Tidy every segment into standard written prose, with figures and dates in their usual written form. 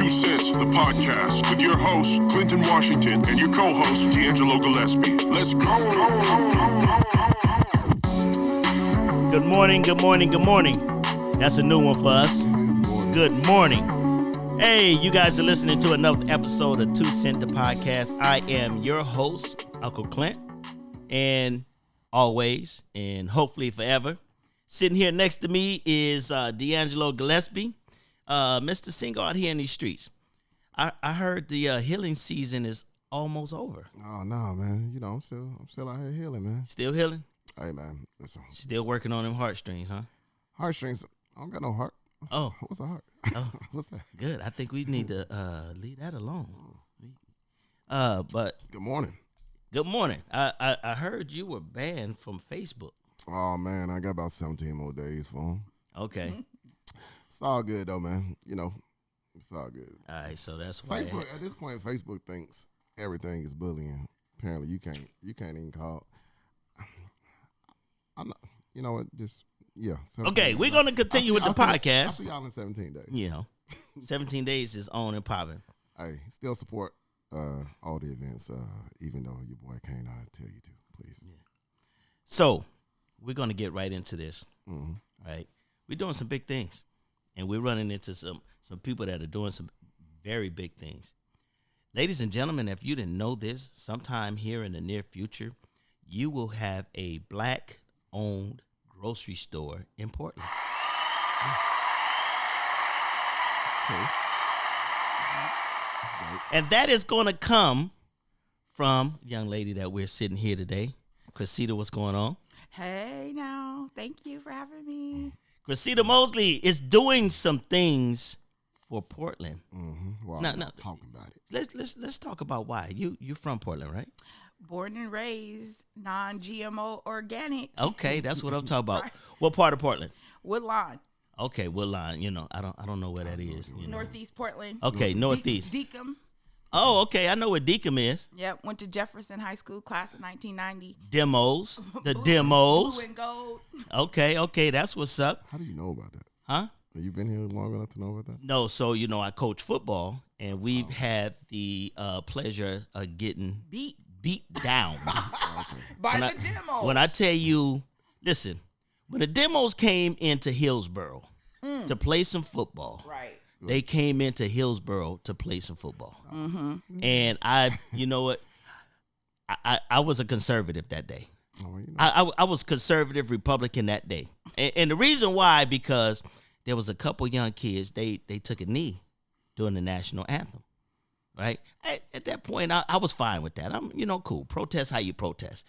Two Cents, the podcast, with your host, Clinton Washington, and your co-host, D'Angelo Gillespie. Let's go. Good morning, good morning, good morning. That's a new one for us. Good morning. Hey, you guys are listening to another episode of Two Cent, the podcast. I am your host, Uncle Clint, and always, and hopefully forever, sitting here next to me is D'Angelo Gillespie, Mr. Single out here in these streets. I heard the healing season is almost over. Oh no, man! You know I'm still out here healing, man. Still healing? Hey, man, listen. Still working on them heartstrings, huh? Heartstrings. I don't got no heart. Oh, What's a heart? Oh. What's that? Good. I think we need to leave that alone. But Good morning. good morning. I heard you were banned from Facebook. Oh man, I got about 17 more days for them. Okay. It's all good though, man. You know, it's all good. All right. So that's why. Facebook at this point, Facebook thinks everything is bullying. Apparently, you can't even call. I'm not. You know what? Just yeah. 17 Okay, days. we're gonna continue with the I'll podcast. see y'all in 17 days. You know, 17 days is on and popping. Hey, still support all the events, even though your boy can't tell you to, please. Yeah. So we're gonna get right into this. Mm-hmm. Right, we're doing some big things, and we're running into some people that are doing some very big things. Ladies and gentlemen, if you didn't know this, sometime here in the near future, you will have a Black-owned grocery store in Portland. Cool. And that is going to come from a young lady that we're sitting here today. Chrisetta, what's going on? Hey now, thank you for having me. Chrisetta Mosley is doing some things for Portland. Mm-hmm. Well, No, I'm no. not talking about it. Let's talk about why. You're from Portland, right? Born and raised, non-GMO organic. Okay, that's what I'm talking about. Right. What part of Portland? Woodlawn, Okay, Woodline. You know, I don't know where that is. You know. Northeast Portland. Okay, northeast. Deacon. Oh, okay, I know where Deacon is. Yep, went to Jefferson High School, class of 1990. Demos, the Blue demos. and gold. Okay, that's what's up, How do you know about that? huh? Have you been here long enough to know about that? No, so you know I coach football, and we've had the pleasure of getting Beat beat down. by When the I- demo. When I tell you, listen, when the demos came into Hillsboro to play some football, Right. they came into Hillsboro to play some football. And you know what? I was a conservative that day. Oh, well, you know. I was conservative Republican that day. And the reason why, because there was a couple young kids, they took a knee during the national anthem. Right? At that point, I was fine with that. I'm, cool. Protest how you protest.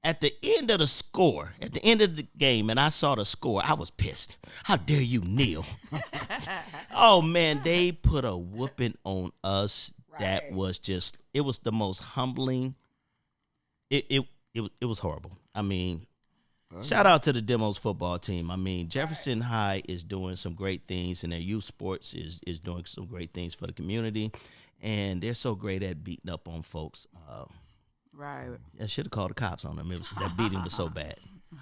At the end of the score, at the end of the game, and I saw the score, I was pissed. How dare you kneel? Oh, man, they put a whooping on us that Right. was just, it was the most humbling. It was horrible. I mean, shout out to the Demos football team. I mean, Jefferson High is doing some great things, and their youth sports is doing some great things for the community. And they're so great at beating up on folks. Right. I should have called the cops on them. That beating was so bad.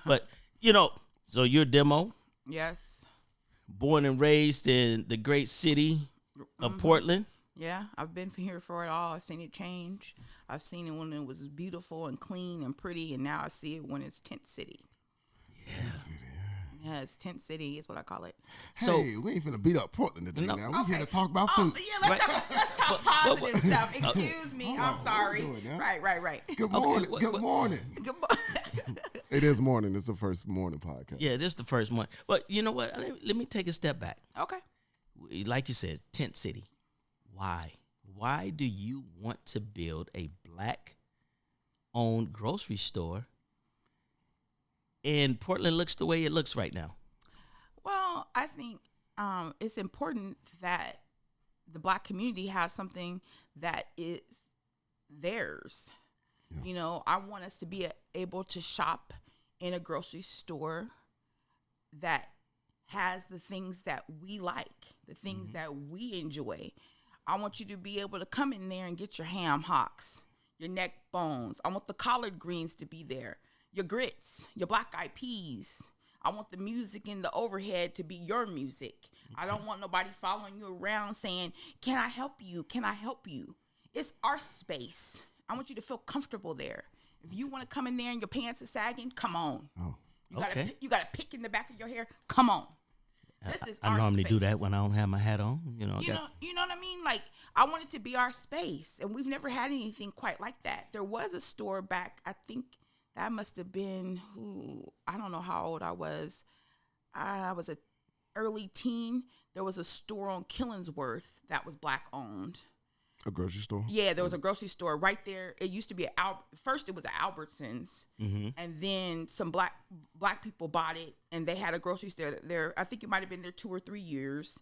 But, so you're a demo, Yes. born and raised in the great city of Portland. Yeah, I've been here for it all. I've seen it change. I've seen it when it was beautiful and clean and pretty, and now I see it when it's tent city. Yeah, it's tent city is what I call it. So- Hey, we ain't finna beat up Portland today. No. Now we here to talk about Oh, food. yeah, let's talk positive stuff. Excuse me, Hold I'm on, sorry. what are we doing now? Right. Good morning. what- Good morning. Good morning. It is morning. It's the first morning podcast. Yeah, this is the first one. But you know what? Let me take a step back. Okay. Like you said, tent city. Why? Why do you want to build a Black-owned grocery store? And Portland looks the way it looks right now. Well, I think it's important that the Black community has something that is theirs. Yeah. I want us to be able to shop in a grocery store that has the things that we like, the things that we enjoy. I want you to be able to come in there and get your ham hocks, your neck bones. I want the collard greens to be there, your grits, your black eyed peas. I want the music and the overhead to be your music. Okay. I don't want nobody following you around saying, can I help you? Can I help you? It's our space. I want you to feel comfortable there. If you want to come in there and your pants are sagging, come on. Oh. You got a pick in the back of your hair. Come on. This is I our normally space. do that when I don't have my hat on. You know what I mean? Like, I want it to be our space, and we've never had anything quite like that. There was a store back, I think that must have been, I don't know how old I was. I was an early teen. There was a store on Killingsworth that was Black owned. A grocery store? Yeah, there was a grocery store right there. It used to be first it was Albertsons, and then some black people bought it, and they had a grocery store there. I think it might have been there 2 or 3 years.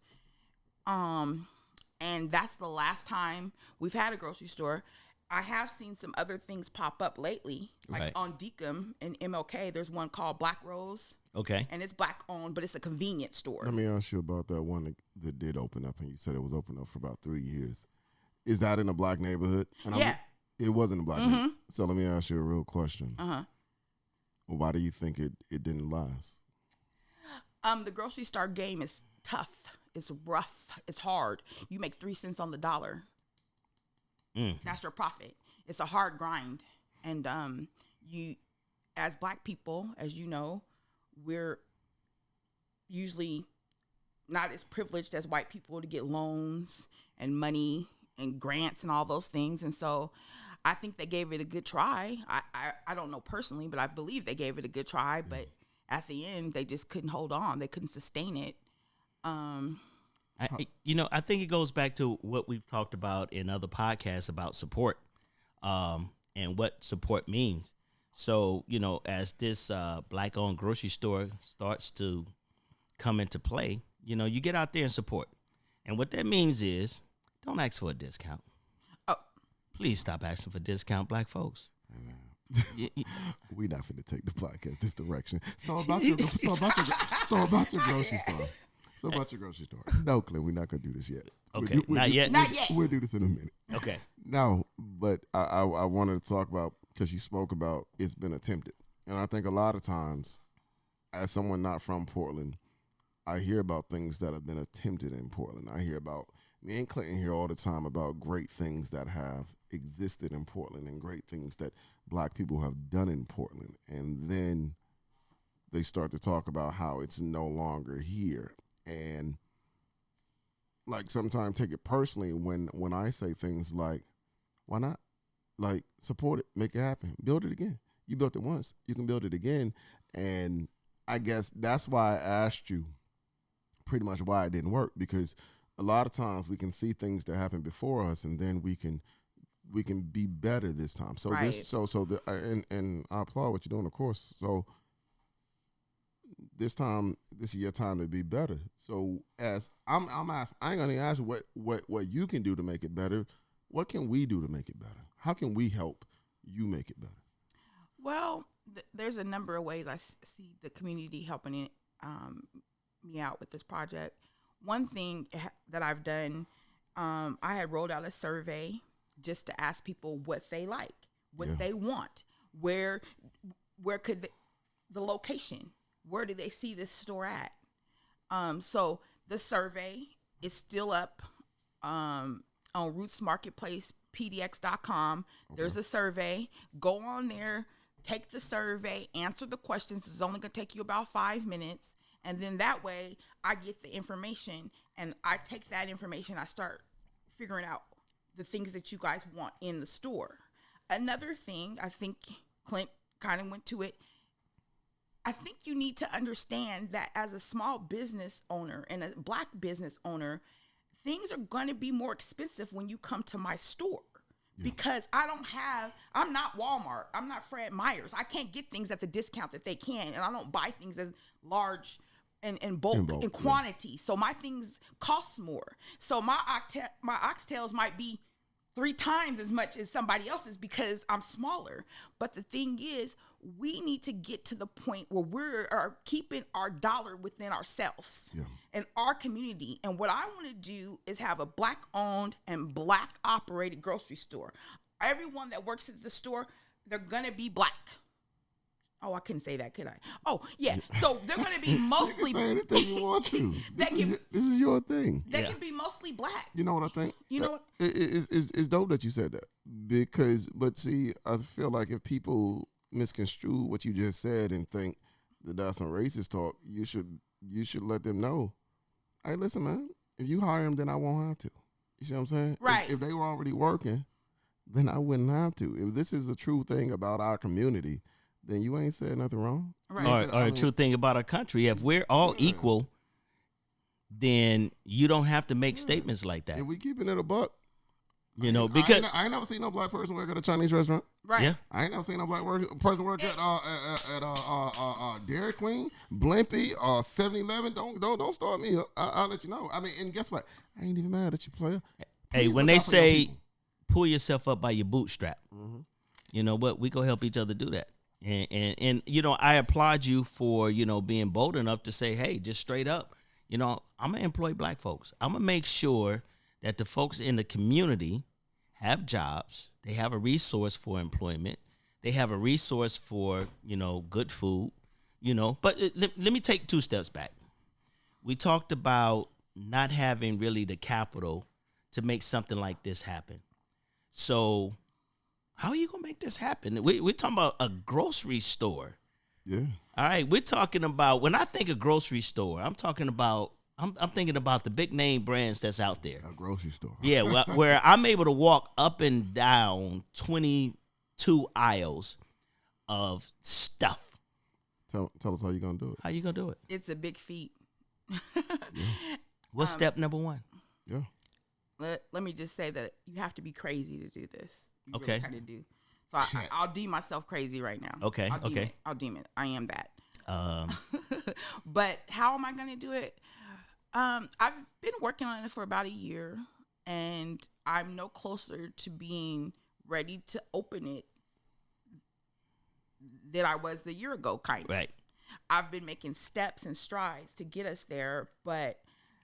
And that's the last time we've had a grocery store. I have seen some other things pop up lately, like on Deacon and MLK. There's one called Black Rose. Okay. And it's Black owned, but it's a convenience store. Let me ask you about that one that did open up, and you said it was open up for about 3 years. Is that in a black neighborhood? And yeah. It wasn't a black neighborhood. So let me ask you a real question. Well, why do you think it didn't last? The grocery store game is tough. It's rough. It's hard. You make 3 cents on the dollar. That's your profit. It's a hard grind. And you, as black people, as you know, we're usually not as privileged as white people to get loans and money and grants and all those things. And so I think they gave it a good try. I don't know personally, but I believe they gave it a good try. But at the end, they just couldn't hold on. They couldn't sustain it. I think it goes back to what we've talked about in other podcasts about support, and what support means. So, as this black-owned grocery store starts to come into play, you get out there and support. And what that means is, don't ask for a discount. Oh, please stop asking for discount, black folks. We're not finna take the podcast this direction. So about your grocery store. So about your grocery store. No, Clint, we're not gonna do this yet. Okay, not yet. We'll do this in a minute. Okay. No, but I wanted to talk about, because you spoke about it's been attempted, and I think a lot of times, as someone not from Portland, I hear about things that have been attempted in Portland. I hear about, me and Clinton hear all the time about great things that have existed in Portland and great things that black people have done in Portland. And then they start to talk about how it's no longer here. And like sometimes take it personally when I say things like, why not? Like, support it, make it happen, build it again. You built it once, you can build it again. And I guess that's why I asked you pretty much why it didn't work, because a lot of times we can see things that happen before us, and then we can be better this time. So right. And I applaud what you're doing, of course. So this is your time to be better. So as I'm asking, I ain't gonna ask what you can do to make it better. What can we do to make it better? How can we help you make it better? Well, there's a number of ways I see the community helping it, me out with this project. One thing that I've done, I had rolled out a survey just to ask people what they like, what they want, where could the location, where do they see this store at? So the survey is still up on Roots Marketplace, pdx.com. Okay. There's a survey. Go on there, take the survey, answer the questions. It's only going to take you about 5 minutes. And then that way I get the information, and I take that information. I start figuring out the things that you guys want in the store. Another thing, I think Clint kind of went to it. I think you need to understand that as a small business owner and a black business owner, things are going to be more expensive when you come to my store. Yeah. Because I'm not Walmart. I'm not Fred Meyer's. I can't get things at the discount that they can. And I don't buy things as large in bulk, in quantity. Yeah. So my things cost more. So my oxtails might be 3 times as much as somebody else's because I'm smaller. But the thing is, we need to get to the point where we're keeping our dollar within ourselves and our community. And what I want to do is have a black-owned and black-operated grocery store. Everyone that works at the store, they're going to be black. Oh, I couldn't say that, could I? Oh, yeah. So they're going to be mostly. You can say anything you want to. That This is your thing. They can be mostly black. You know what I think? You know what? It's dope that you said that because, but see, I feel like if people misconstrue what you just said and think that that's some racist talk, you should let them know. Hey, listen, man. If you hire them, then I won't have to. You see what I'm saying? Right. If they were already working, then I wouldn't have to. If this is a true thing about our community, then you ain't said nothing wrong. Right. Or a true thing about our country. If we're all equal, then you don't have to make statements like that. If we keeping it a buck, Because I ain't never seen no black person work at a Chinese restaurant. Right. yeah, I ain't never seen no black person work at Dairy Queen, Blimpie, 7-Eleven. Don't start me up. I'll let you know. I mean, and guess what? I ain't even mad at you, player. hey, Please when look they out for your say people. pull yourself up by your bootstrap, Mm-hmm. you know what? We go help each other do that. And I applaud you for, being bold enough to say, hey, just straight up, I'm going to employ black folks. I'm going to make sure that the folks in the community have jobs. They have a resource for employment. They have a resource for, good food, But let me take 2 steps back. We talked about not having really the capital to make something like this happen. So how are you going to make this happen? We're talking about a grocery store. Yeah. All right, we're talking about, when I think of grocery store, I'm thinking about the big name brands that's out there. A grocery store. Yeah, where I'm able to walk up and down 22 aisles of stuff. Tell us how you gonna do it. How you gonna do it? It's a big feat. What's step number 1? Yeah. Let me just say that you have to be crazy to do this. You Okay. really kind of do. So I'll deem myself crazy right now. Okay, okay. I'll deem it. I am that. Um, But how am I going to do it? I've been working on it for about a year, and I'm no closer to being ready to open it than I was a year ago, kind of. right. I've been making steps and strides to get us there, but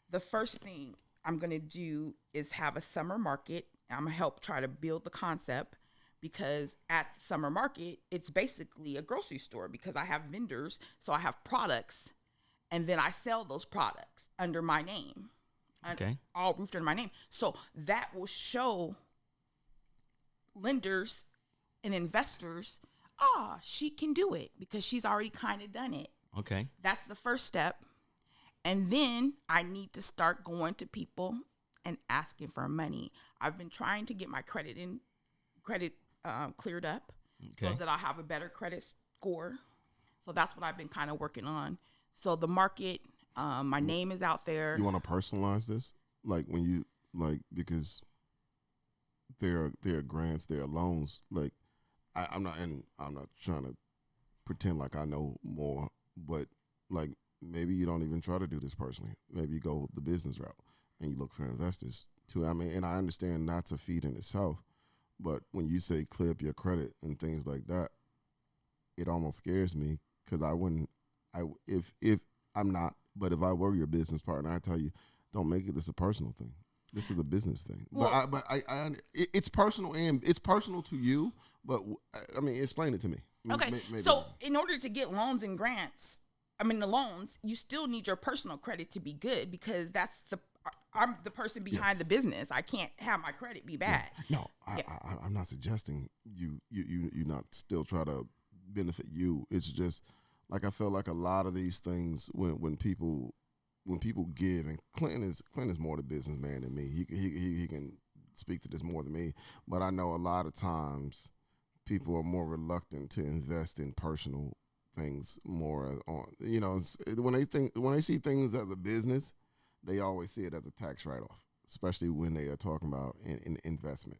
the first thing I'm going to do is have a summer market. I'm going to help try to build the concept, because at the summer market, it's basically a grocery store because I have vendors, so I have products, and then I sell those products under my name. Okay. All roofed under my name. So that will show lenders and investors, she can do it because she's already kind of done it. Okay. That's the first step. And then I need to start going to people and asking for money. I've been trying to get my credit cleared up so Okay. that I have a better credit score. So that's what I've been kind of working on. So the market, my name is out there. You want to personalize this, like when you because there are grants, there are loans. Like I'm not trying to pretend like I know more, but like maybe you don't even try to do this personally. Maybe you go the business route and you look for investors too. I mean, and I understand that's a feat in itself, but when you say clear up your credit and things like that, it almost scares me because if I'm not, but if I were your business partner, I tell you, don't make it this a personal thing. This is a business thing. Well, but it's personal and it's personal to you. But I mean, explain it to me. Okay, Maybe. so in order to get loans and grants, the loans, you still need your personal credit to be good because I'm the person behind the business. I can't have my credit be bad. No, I'm not suggesting you not still try to benefit you. It's just like I feel like a lot of these things when people give, and Clinton is more the businessman than me. He can speak to this more than me, but I know a lot of times people are more reluctant to invest in personal things more on, when they see things as a business, they always see it as a tax write-off, especially when they are talking about in investment.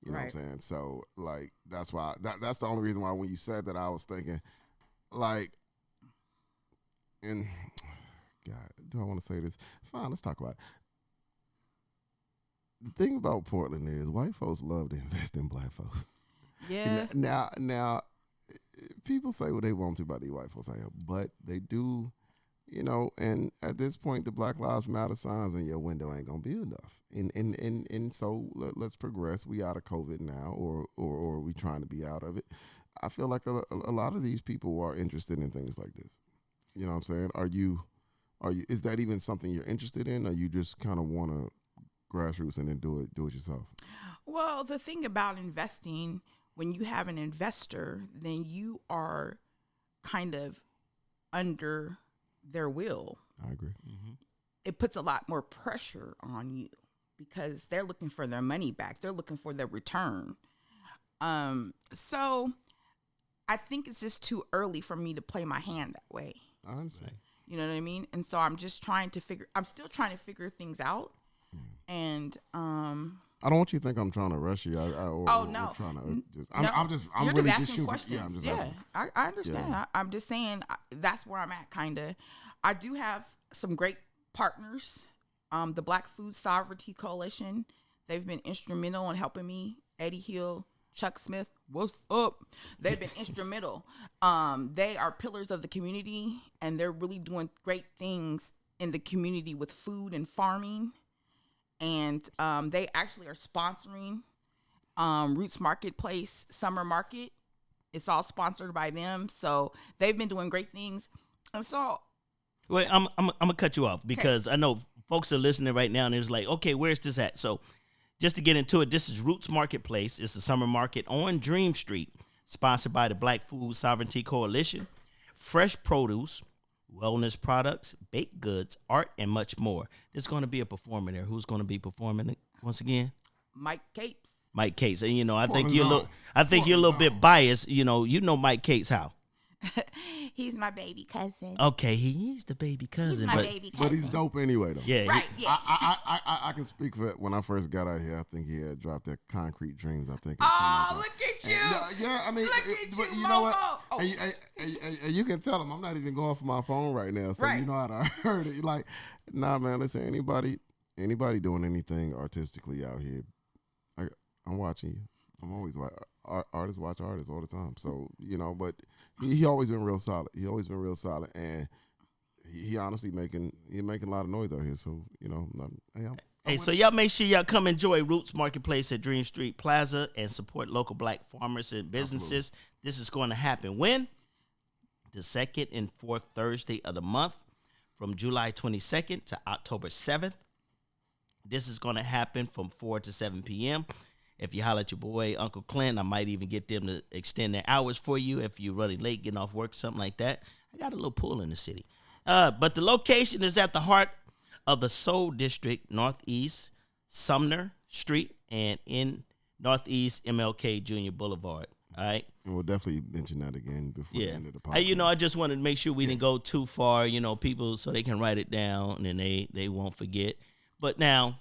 You know what I'm saying? So like that's why that's the only reason why when you said that I was thinking like, and God, do I want to say this? Fine, let's talk about it. The thing about Portland is white folks love to invest in black folks. Yeah. Now, people say what they want to about these white folks out here, but they do, and at this point, the Black Lives Matter signs in your window ain't gonna be enough. And so let's progress. We out of COVID now, or we trying to be out of it. I feel like a lot of these people are interested in things like this. You know what I'm saying? Are you? Is that even something you're interested in, or you just kind of want to grassroots and then do it yourself? Well, the thing about investing, when you have an investor, then you are kind of under their will. I agree. It puts a lot more pressure on you because they're looking for their money back. They're looking for their return. So I think it's just too early for me to play my hand that way. I understand. You know what I mean? And so I'm still trying to figure things out. And I don't want you to think I'm trying to rush you. no. I'm You're really just asking shooting. questions. Yeah, I'm just Yeah, asking. I understand. Yeah. I'm just saying that's where I'm at, kind of. I do have some great partners. The Black Food Sovereignty Coalition, they've been instrumental in helping me. Eddie Hill, Chuck Smith, what's up? They've been instrumental. They are pillars of the community, and they're really doing great things in the community with food and farming. And they actually are sponsoring Roots Marketplace Summer Market. It's all sponsored by them. So they've been doing great things. And so... Wait, I'm gonna cut you off because I know folks are listening right now and it's like, okay, where's this at? So just to get into it, this is Roots Marketplace. It's a summer market on Dream Street, sponsored by the Black Food Sovereignty Coalition. Fresh produce, wellness products, baked goods, art, and much more. There's going to be a performer there. Who's going to be performing it once again? Mike Capes. Mike Cates. And I think Portland's you're a little. on. I think you're a little Portland's bit biased. You know Mike Cates how? He's my baby cousin. Okay, he's the baby cousin. He's my but baby cousin. But he's dope anyway, though. yeah, Right, yeah. I can speak for when I first got out here. I think he had dropped that Concrete Dreams. I think. Oh, look at you. Yeah, I mean, Look at but you, you know what? Momo. Oh. And you can tell him I'm not even going for my phone right now, so Right. you know how to heard it. Like, nah, man. Listen, anybody doing anything artistically out here, I'm watching you. I'm always watching. Artists watch artists all the time. So, but he always been real solid. And he honestly making a lot of noise out here. So, Hey, so y'all make sure y'all come enjoy Roots Marketplace at Dream Street Plaza and support local Black farmers and businesses. Absolutely. This is going to happen when? The second and fourth Thursday of the month, from July 22nd to October 7th. This is going to happen from 4 to 7 p.m. If you holler at your boy, Uncle Clint, I might even get them to extend their hours for you if you're running late, getting off work, something like that. I got a little pool in the city. But the location is at the heart of the Soul District, Northeast Sumner Street, and in Northeast MLK Junior Boulevard. All right? And we'll definitely mention that again before the end of the podcast. Hey, I just wanted to make sure we didn't go too far, people, so they can write it down and they won't forget. But now...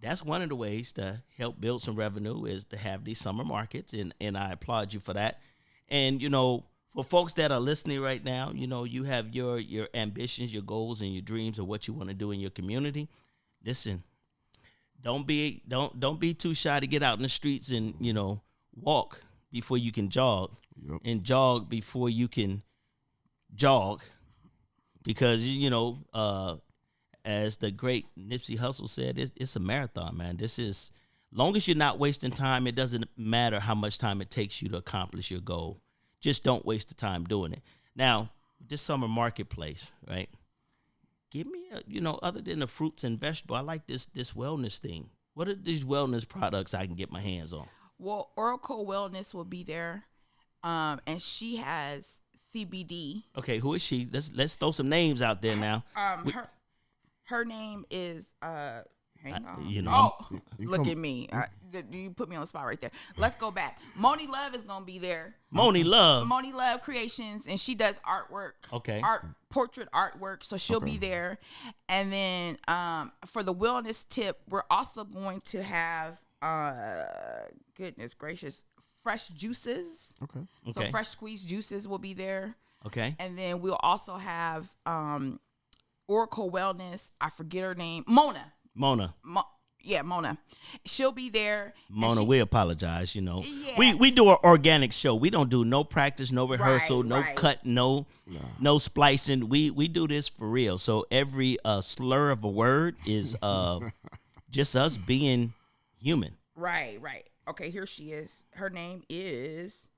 that's one of the ways to help build some revenue is to have these summer markets, and I applaud you for that. And, for folks that are listening right now, you have your ambitions, your goals, and your dreams of what you want to do in your community. Listen, don't be too shy to get out in the streets and, walk before you can jog, and jog before you can jog, because, as the great Nipsey Hussle said, it's a marathon, man. This is, long as you're not wasting time, it doesn't matter how much time it takes you to accomplish your goal. Just don't waste the time doing it. Now, this summer marketplace, right? Give me other than the fruits and vegetables, I like this wellness thing. What are these wellness products I can get my hands on? Well, Oracle Wellness will be there, and she has CBD. Okay, who is she? Let's throw some names out there now. Her name is hang on. Look at me. You put me on the spot right there. Let's go back. Moni Love is gonna be there. Moni Love Creations, and she does artwork. Okay. Portrait artwork. So she'll be there. And then for the wellness tip, we're also going to have goodness gracious, fresh juices. Okay. So fresh squeezed juices will be there. Okay. And then we'll also have Oracle Wellness. I forget her name. Mona. Mona. She'll be there. Mona, we apologize. Yeah. We do an organic show. We don't do no practice, no rehearsal, no cut, no splicing. We do this for real. So every slur of a word is just us being human. Right. Okay, here she is. Her name is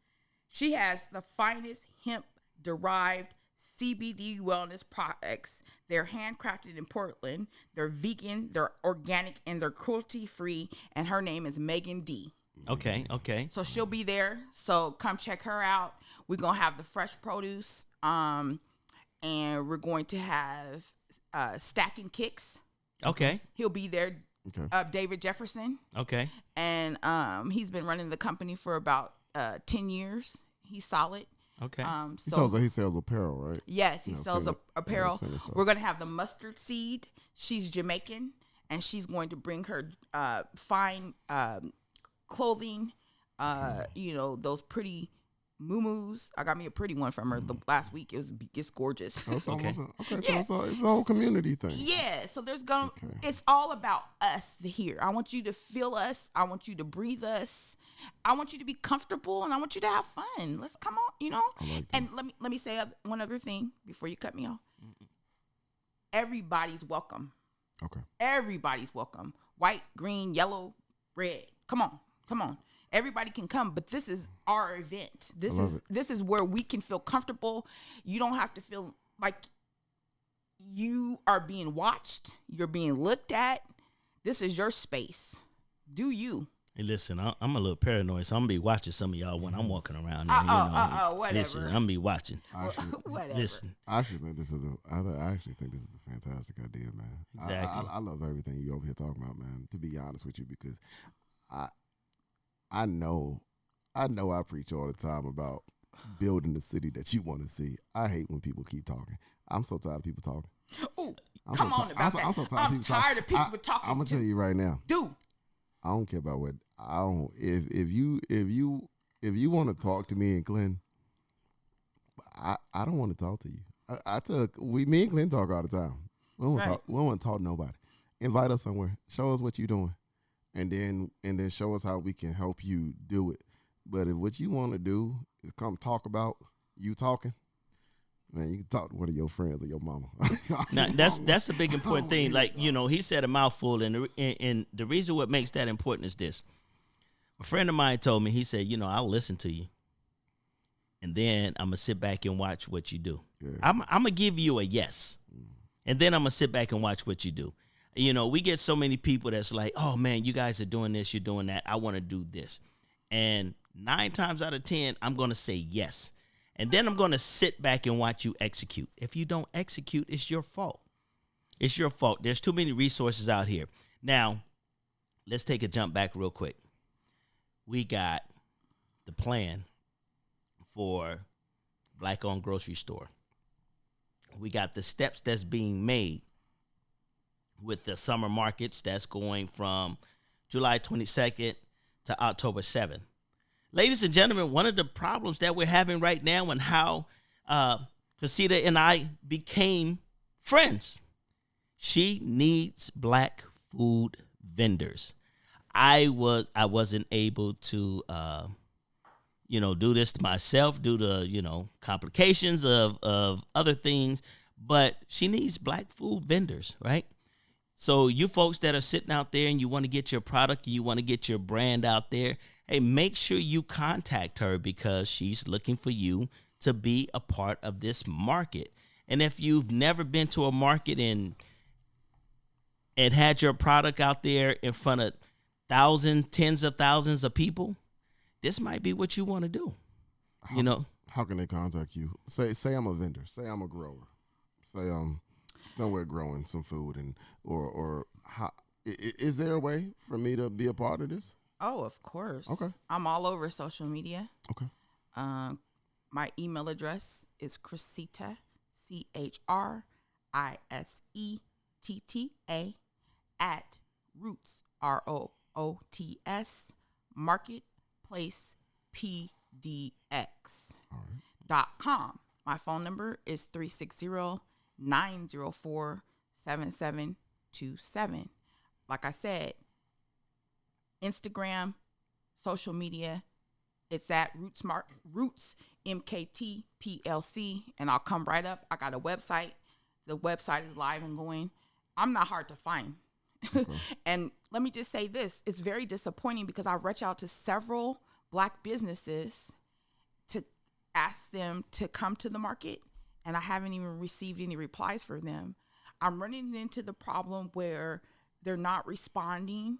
She has the finest hemp-derived CBD wellness products. They're handcrafted in Portland. They're vegan, they're organic, and they're cruelty-free. And her name is Megan D. Okay. So she'll be there. So come check her out. We're going to have the fresh produce. And we're going to have Stacking Kicks. Okay. He'll be there. Okay. David Jefferson. Okay. And he's been running the company for about 10 years. He's solid. Okay. He sells apparel, right? Yes, he sells apparel. seen his stuff. We're going to have the Mustard Seed. She's Jamaican, and she's going to bring her fine clothing, those pretty muumuus. I got me a pretty one from her the last week. It's gorgeous. Oh, so Okay. So it's a whole community thing. Yeah, so it's all about us here. I want you to feel us. I want you to breathe us. I want you to be comfortable, and I want you to have fun. Let's come on, I like And let me say one other thing before you cut me off. Everybody's welcome. Okay. Everybody's welcome. White, green, yellow, red. Come on. Everybody can come, but this is our event. This is where we can feel comfortable. You don't have to feel like you are being watched. You're being looked at. This is your space. Do you? Hey, listen, I'm a little paranoid, so I'm gonna be watching some of y'all when I'm walking around. There, whatever. Listen, I'm gonna be watching. Whatever. Listen, I actually think this is a fantastic idea, man. Exactly. I love everything you over here talking about, man. To be honest with you, because I know I preach all the time about building the city that you want to see. I hate when people keep talking. I'm so tired of people talking. Ooh, I'm come so on ti- about I'm so that. tired of I'm people tired of people talking. I'm gonna tell you right now. Dude. I don't care about what I don't. If you want to talk to me and Glenn, I don't want to talk to you. Me and Glenn talk all the time. We don't talk. We don't want to talk to nobody. Invite us somewhere. Show us what you're doing, and then show us how we can help you do it. But if what you want to do is come talk about you talking, man, you can talk to one of your friends or your mama. now that's a big important thing. Like he said a mouthful, and the reason what makes that important is this. A friend of mine told me, he said, I'll listen to you, and then I'm gonna sit back and watch what you do. Yeah. I'm gonna give you a yes, and then I'm gonna sit back and watch what you do. We get so many people that's like, oh man, you guys are doing this, you're doing that. I want to do this, and 9 times out of 10, I'm gonna say yes. And then I'm going to sit back and watch you execute. If you don't execute, it's your fault. It's your fault. There's too many resources out here. Now, let's take a jump back real quick. We got the plan for Black-owned grocery store. We got the steps that's being made with the summer markets that's going from July 22nd to October 7th. Ladies and gentlemen, one of the problems that we're having right now and how Chrisetta and I became friends, she needs Black food vendors. I wasn't able to, do this to myself due to, complications of other things, but she needs Black food vendors, right? So you folks that are sitting out there and you want to get your product and you want to get your brand out there, hey, make sure you contact her because she's looking for you to be a part of this market. And if you've never been to a market and had your product out there in front of tens of thousands of people, this might be what you want to do. How can they contact you? Say I'm a vendor. Say I'm a grower. Say I'm somewhere growing some food, and or how is there a way for me to be a part of this? Oh, of course. Okay. I'm all over social media. Okay. My email address is Chrisetta, CHRISETTA @Roots ROOTS Marketplace PDX.com. My phone number is 360-904-7727. Like I said, Instagram, social media, it's at Roots MKT PLC, and I'll come right up. I got a website. The website is live and going. I'm not hard to find. Okay. And let me just say this. It's very disappointing because I've reached out to several Black businesses to asked them to come to the market, and I haven't even received any replies for them. I'm running into the problem where they're not responding.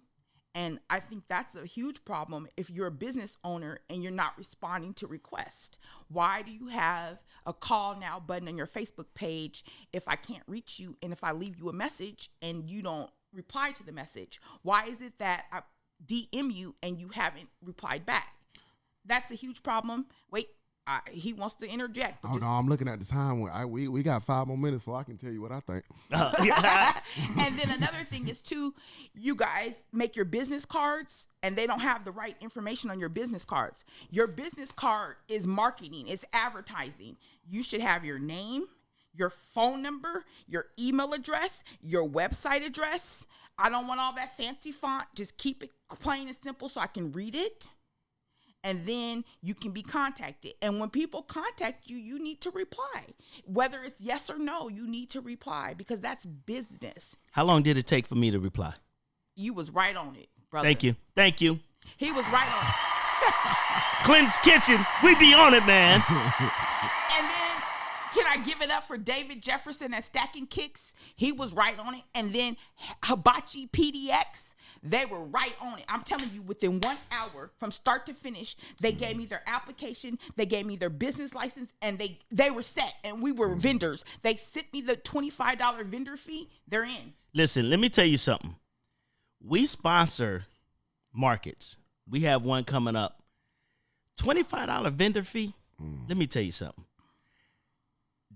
And I think that's a huge problem if you're a business owner and you're not responding to requests. Why do you have a call now button on your Facebook page if I can't reach you and if I leave you a message and you don't reply to the message? Why is it that I DM you and you haven't replied back? That's a huge problem. Wait, he wants to interject. Oh, no, I'm looking at the time. We got 5 more minutes before I can tell you what I think. And then another thing is, too, you guys make your business cards, and they don't have the right information on your business cards. Your business card is marketing. It's advertising. You should have your name, your phone number, your email address, your website address. I don't want all that fancy font. Just keep it plain and simple so I can read it. And then you can be contacted. And when people contact you, you need to reply. Whether it's yes or no, you need to reply because that's business. How long did it take for me to reply? You was right on it, brother. Thank you. Thank you. He was right on it. Clint's Kitchen. We be on it, man. And then, can I give it up for David Jefferson at Stacking Kicks? He was right on it. And then Hibachi PDX. They were right on it. I'm telling you, within 1 hour from start to finish, they gave me their application, they gave me their business license, and they were set, and we were vendors. They sent me the $25 vendor fee. They're in. Listen, let me tell you something. We sponsor markets. We have one coming up. $25 vendor fee. Let me tell you something.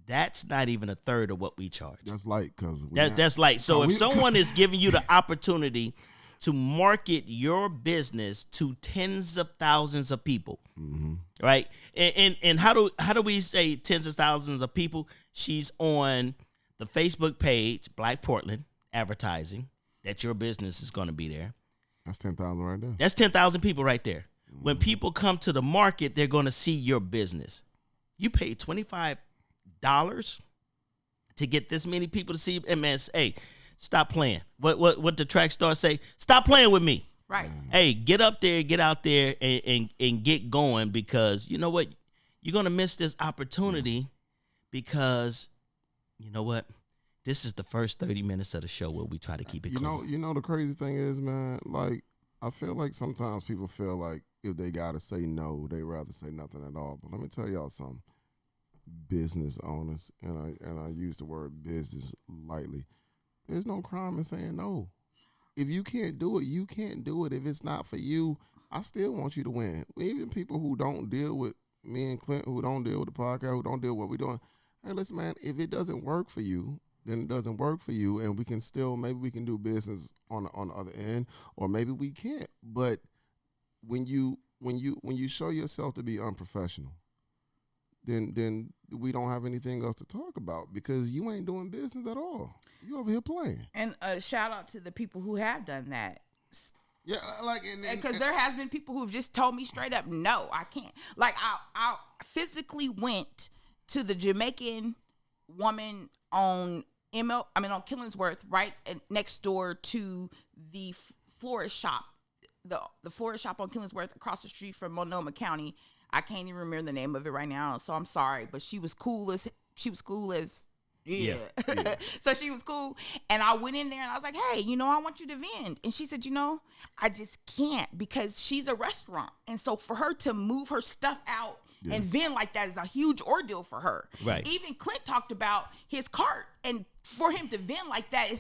That's not even a third of what we charge. That's light because that's light. So if someone is giving you the opportunity to market your business to tens of thousands of people, right? And how do we say tens of thousands of people? She's on the Facebook page, Black Portland Advertising, that your business is going to be there. That's 10,000 right there. That's 10,000 people right there. When people come to the market, they're going to see your business. You pay $25 to get this many people to see, and man, hey, stop playing. What the track star say? Stop playing with me. Right. Hey, get up there, get out there, and get going, because you know what? You're gonna miss this opportunity because you know what? This is the first 30 minutes of the show where we try to keep it clean. You know the crazy thing is, man, like I feel like sometimes people feel like if they gotta say no, they rather say nothing at all. But let me tell y'all something. Business owners, and I use the word business lightly. There's no crime in saying no. If you can't do it, you can't do it. If it's not for you, I still want you to win. Even people who don't deal with me and Clint, who don't deal with the podcast, who don't deal with what we're doing. Hey, listen, man, if it doesn't work for you, then it doesn't work for you, and we can still, maybe we can do business on the other end, or maybe we can't. But when you show yourself to be unprofessional, then we don't have anything else to talk about because you ain't doing business at all. You over here playing. And a shout out to the people who have done that. Yeah, like because there has been people who've just told me straight up, no, I can't. Like I physically went to the Jamaican woman on Killingsworth, right next door to the florist shop, the florist shop on Killingsworth across the street from Multnomah County. I can't even remember the name of it right now, so I'm sorry. But she was cool as yeah. So she was cool, and I went in there and I was like, "Hey, I want you to vend." And she said, "I just can't because she's a restaurant, and so for her to move her stuff out and vend like that is a huge ordeal for her." Right. Even Clint talked about his cart, and for him to vend like that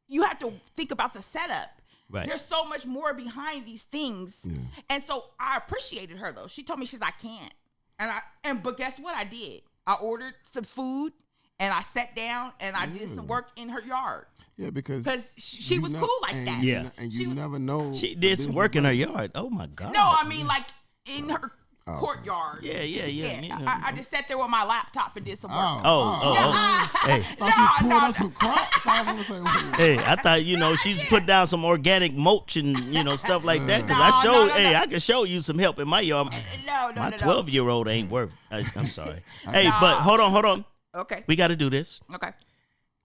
you have to think about the setup. Right. There's so much more behind these things. Yeah. And so I appreciated her though. She told me, I can't. But guess what I did? I ordered some food and I sat down and I did some work in her yard. Yeah, because she was cool like that. Yeah. And you never know. She did some work in her yard. Oh my God. No, I mean like in her courtyard. Yeah. I just sat there with my laptop and did some work. Hey. Some crops. I was gonna say, hey, I thought she's put down some organic mulch and stuff like that. Because I can show you some help in my yard. My 12-year-old ain't worth. I'm sorry. Hey, but hold on. Okay. We got to do this. Okay.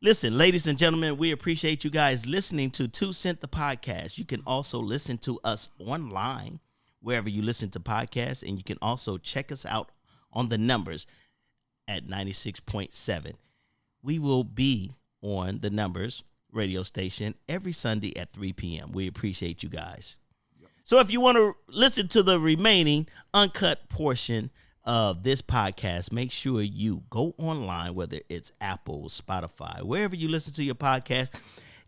Listen, ladies and gentlemen, we appreciate you guys listening to 2 Cent the Podcast. You can also listen to us online wherever you listen to podcasts, and you can also check us out on the numbers at 96.7. We will be on the numbers radio station every Sunday at 3 p.m. We appreciate you guys. So if you want to listen to the remaining uncut portion of this podcast, make sure you go online, whether it's Apple, Spotify, wherever you listen to your podcast,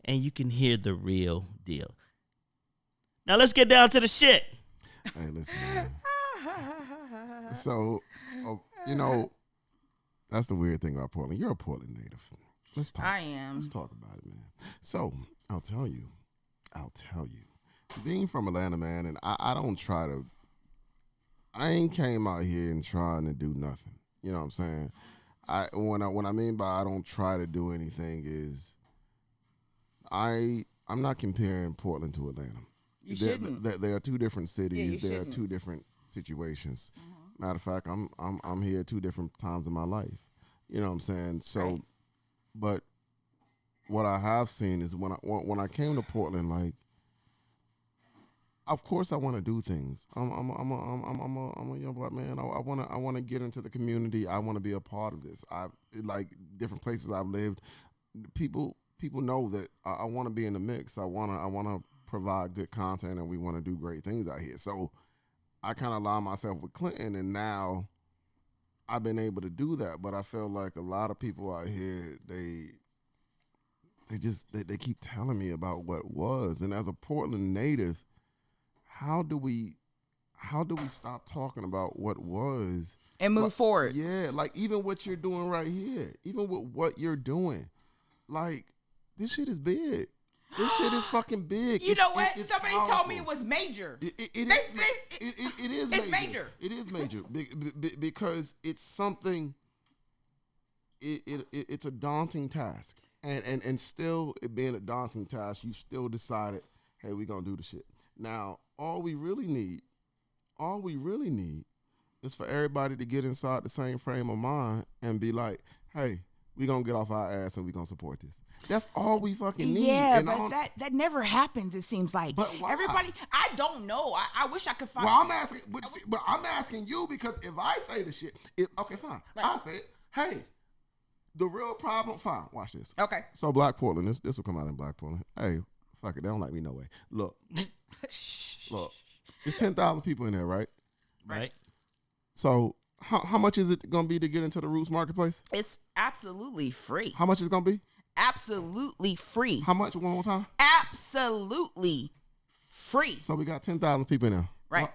and you can hear the real deal. Now let's get down to the shit. Hey, listen, man. So, that's the weird thing about Portland. You're a Portland native. Let's talk. I am. Let's talk about it, man. So, I'll tell you. Being from Atlanta, man, and I ain't came out here and trying to do nothing. You know what I'm saying? When I mean by I don't try to do anything is I'm not comparing Portland to Atlanta. You shouldn't. There are two different cities. Yeah, there are two different situations. Matter of fact, I'm here 2 different times in my life. You know what I'm saying? So, right. But what I have seen is when I came to Portland, like, of course I want to do things. I'm a young black man. I want to get into the community. I want to be a part of this. I like different places I've lived. People know that I want to be in the mix. I want to provide good content, and we want to do great things out here. So I kind of aligned myself with Clinton, and now I've been able to do that. But I feel like a lot of people out here, they keep telling me about what was. And as a Portland native, how do we stop talking about what was and move forward? Yeah, like even what you're doing right here, even with what you're doing, like this shit is big. This shit is fucking big. You know what? Somebody told me it was major. It is major. It is major because it's something. It's a daunting task, and still it being a daunting task, you still decided, hey, we gonna do the shit. Now, all we really need is for everybody to get inside the same frame of mind and be like, hey, we gonna get off our ass and we gonna support this. That's all we fucking need. Yeah, and but that never happens. It seems like. But why? Everybody. I don't know. I wish I could find. Well, I'm asking you because if I say the shit, okay, fine. Right. I say it. Hey, the real problem. Fine. Watch this. Okay. So Black Portland. This will come out in Black Portland. Hey, fuck it. They don't like me no way. Look, it's 10,000 people in there, right? Right. So how much is it gonna be to get into the Roots Marketplace? It's absolutely free. How much is it gonna be? Absolutely free. How much? One more time. Absolutely free. So we got 10,000 people in there. Right.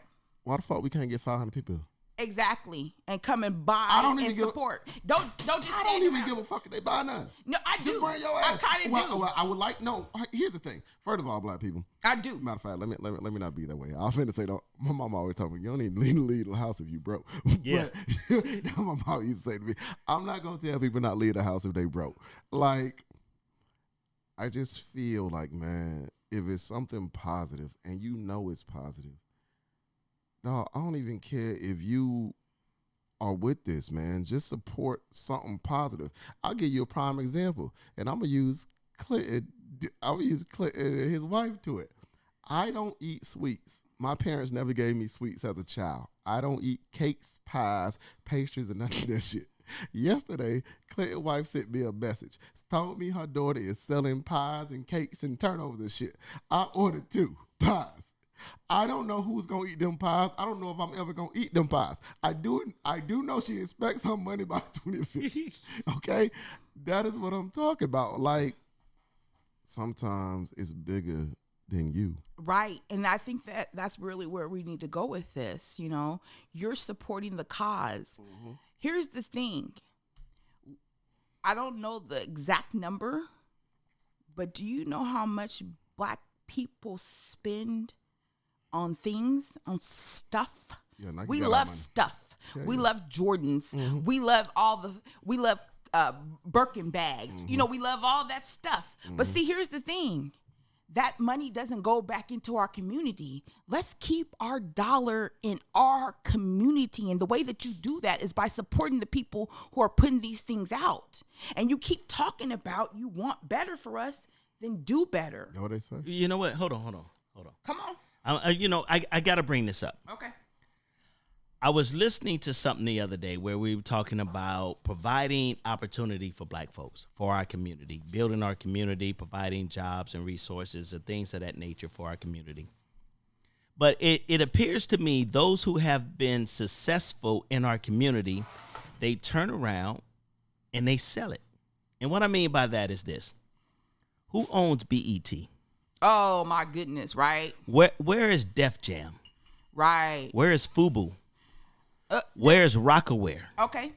Why the fuck we can't get 500 people? Exactly. And come and buy and support. Don't just stand I don't even around. give a fuck if they buy none. No, I do. Just bring your ass. I kind of do. Well, I would like, no, here's the thing. First of all, black people. I do. Matter of fact, let me not be that way. I was finna say, my mom always told me, you don't need to leave the house if you broke. Yeah. But my mom used to say to me, I'm not going to tell people not leave the house if they broke. Like, I just feel like, man, if it's something positive and you know it's positive, no, I don't even care if you are with this, man. Just support something positive. I'll give you a prime example, and I'm gonna use Clinton. I'll use Clinton and his wife to it. I don't eat sweets. My parents never gave me sweets as a child. I don't eat cakes, pies, pastries, and none of that shit. Yesterday, Clinton's wife sent me a message. Told me her daughter is selling pies and cakes and turnovers and shit. I ordered 2 pies. I don't know who's gonna eat them pies. I don't know if I'm ever gonna eat them pies. I do know she expects her money by the 25th. Okay? That is what I'm talking about. Like, sometimes it's bigger than you. Right. And I think that's really where we need to go with this. You know, you're supporting the cause. Mm-hmm. Here's the thing. I don't know the exact number, but do you know how much black people spend on things, on stuff? Yeah, like we love stuff. Yeah, we love Jordans. Mm-hmm. We love Birkin bags. Mm-hmm. You know, we love all that stuff. Mm-hmm. But see, here's the thing. That money doesn't go back into our community. Let's keep our dollar in our community. And the way that you do that is by supporting the people who are putting these things out. And you keep talking about you want better for us, then do better. Know what they say? You know what? Hold on. Come on. I got to bring this up. Okay. I was listening to something the other day where we were talking about providing opportunity for black folks, for our community, building our community, providing jobs and resources and things of that nature for our community. But it appears to me those who have been successful in our community, they turn around and they sell it. And what I mean by that is this. Who owns BET? Oh, my goodness, right? Where is Def Jam? Right. Where is FUBU? Where's Rockaware? Okay.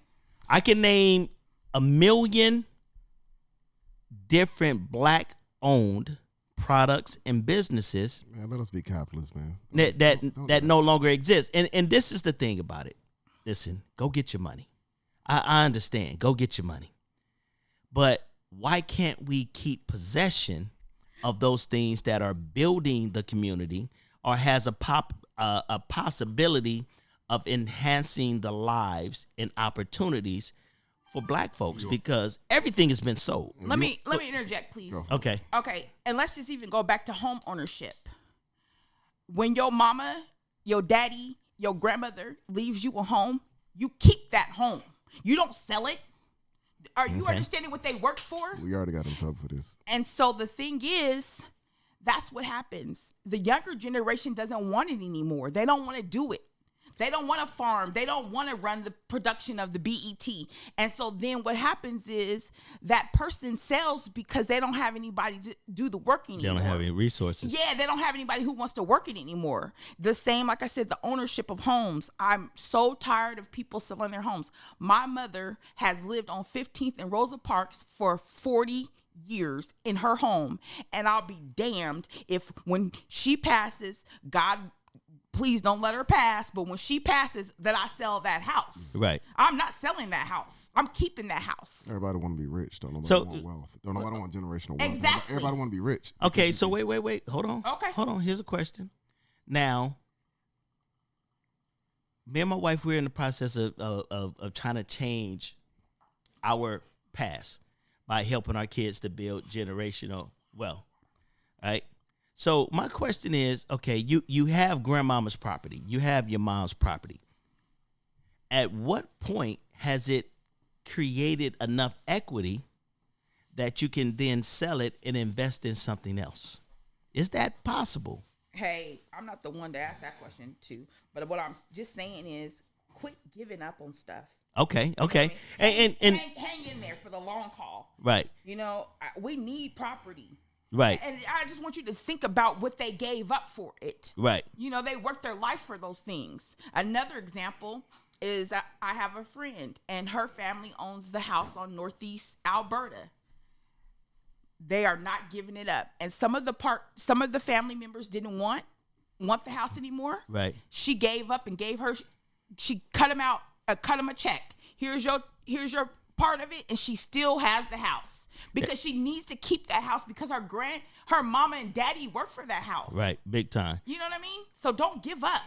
I can name 1 million different black-owned products and businesses Man, let us be capitalists, man. that no longer exist. And this is the thing about it. Listen, go get your money. I understand. Go get your money. But why can't we keep possession of those things that are building the community or has a possibility of enhancing the lives and opportunities for black folks? Because everything has been sold. Let me interject, please. Okay. Okay, and let's just even go back to home ownership. When your mama, your daddy, your grandmother leaves you a home, you keep that home. You don't sell it. Are you understanding what they worked for? We already got in trouble for this. And so the thing is, that's what happens. The younger generation doesn't want it anymore. They don't want to do it. They don't want to farm. They don't want to run the production of the BET. And so then what happens is that person sells because they don't have anybody to do the work anymore. They don't have any resources. Yeah, they don't have anybody who wants to work it anymore. The same, like I said, the ownership of homes. I'm so tired of people selling their homes. My mother has lived on 15th and Rosa Parks for 40 years in her home. And I'll be damned if when she passes, God please don't let her pass, but when she passes, that I sell that house. Right. I'm not selling that house. I'm keeping that house. Everybody want to be rich. Don't nobody So- want wealth. Don't nobody want generational wealth. Exactly. Everybody want to be rich. Okay, so wait. Hold on. Okay. Hold on. Here's a question. Now, me and my wife, we're in the process of trying to change our past by helping our kids to build generational wealth. Right? So my question is, okay, you have grandmama's property. You have your mom's property. At what point has it created enough equity that you can then sell it and invest in something else? Is that possible? Hey, I'm not the one to ask that question to, but what I'm just saying is quit giving up on stuff. Okay. And And hang in there for the long haul. right. You know, we need property. Right. And I just want you to think about what they gave up for it. Right. You know, they worked their life for those things. Another example is I have a friend and her family owns the house on Northeast Alberta. They are not giving it up. And some of the family members didn't want the house anymore. Right. She gave up and she cut him a check. Here's your part of it, and she still has the house. Because she needs to keep that house because her mama and daddy work for that house. Right. Big time. You know what I mean? So don't give up.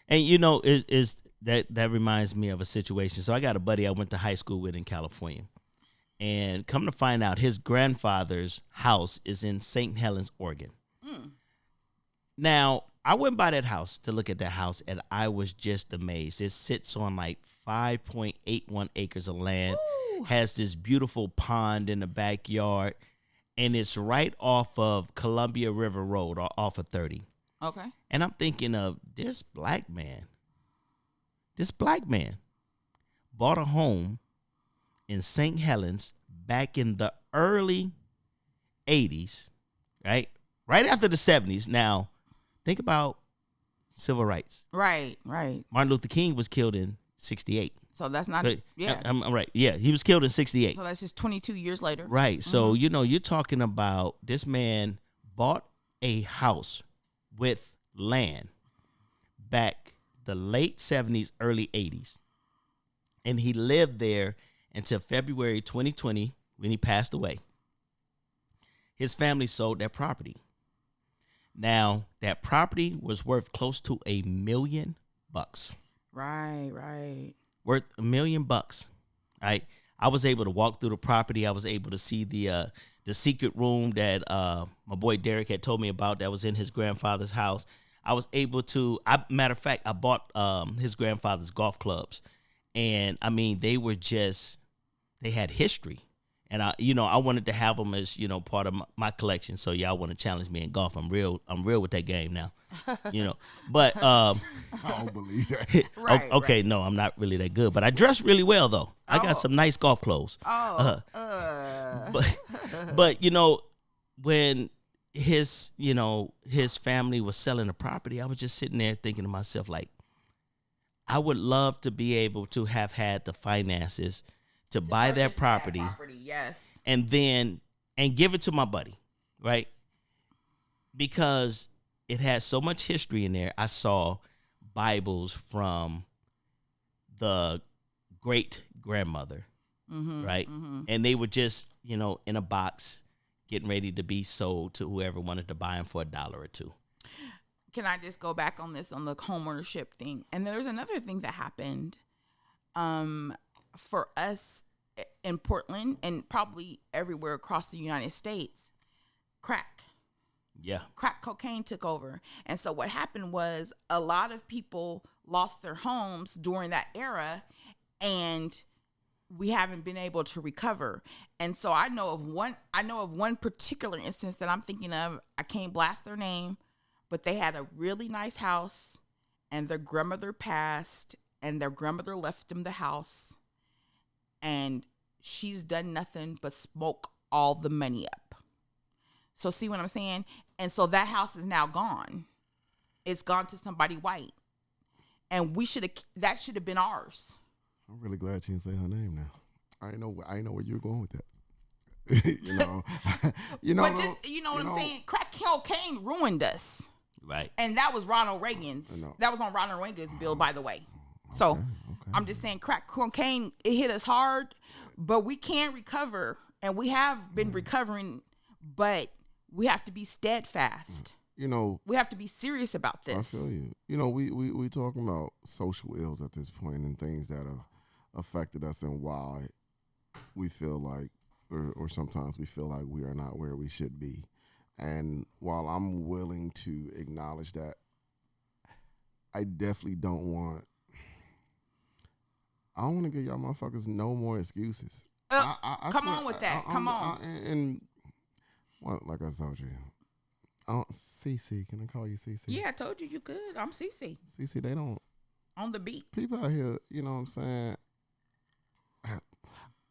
And you know, is that reminds me of a situation. So I got a buddy I went to high school with in California. And come to find out, his grandfather's house is in St. Helens, Oregon. Now, I went by that house to look at that house, and I was just amazed. It sits on like 5.81 acres of land, has this beautiful pond in the backyard, and it's right off of Columbia River Road, or off of 30. Okay. And I'm thinking of this black man. This black man bought a home in St. Helens back in the early 80s, right? Right after the 70s. Now, think about civil rights. Right. Martin Luther King was killed in 68. So that's not, yeah. I'm right. Yeah, he was killed in 68. So that's just 22 years later. Right. So, you know, you're talking about this man bought a house with land back the late 70s, early 80s. And he lived there until February 2020 when he passed away. His family sold that property. Now, that property was worth close to $1 million. Right. Worth $1 million. Right. I was able to walk through the property. I was able to see the secret room that my boy Derek had told me about that was in his grandfather's house. I was able to. Matter of fact, I bought his grandfather's golf clubs, and I mean they had history. And I wanted to have them as, part of my collection. So y'all want to challenge me in golf? I'm real with that game now, But I don't believe that. Right, okay, right. no, I'm not really that good. But I dress really well though. I got some nice golf clothes. But when his family was selling the property, I was just sitting there thinking to myself, like, I would love to be able to have had the finances to buy that property, yes, and give it to my buddy, right? Because it has so much history in there. I saw Bibles from the great grandmother, right? Mm-hmm. And they were just, in a box, getting ready to be sold to whoever wanted to buy them for $1 or $2. Can I just go back on the homeownership thing? And there's another thing that happened. For us in Portland and probably everywhere across the United States, crack cocaine took over. And so what happened was a lot of people lost their homes during that era, and we haven't been able to recover. And so I know of one particular instance that I'm thinking of. I can't blast their name, but they had a really nice house, and their grandmother passed, and their grandmother left them the house. And she's done nothing but smoke all the money up. So see what I'm saying? And so that house is now gone. It's gone to somebody white. And that should have been ours. I'm really glad you didn't say her name now. I know where you're going with that. What I'm saying? Crack cocaine ruined us. Right. And that was Ronald Reagan's. That was on Ronald Reagan's bill, by the way. So okay. I'm just saying crack cocaine, it hit us hard, but we can recover, and we have been recovering, but we have to be steadfast. We have to be serious about this. I feel you. We talking about social ills at this point and things that have affected us and why we feel like, or sometimes we feel like we are not where we should be. And while I'm willing to acknowledge that, I definitely don't want to give y'all motherfuckers no more excuses. I come swear, on with that. Come on. And like I told you, CC, can I call you CC? Yeah, I told you could. I'm CC. CC, they don't. On the beat. People out here, you know what I'm saying?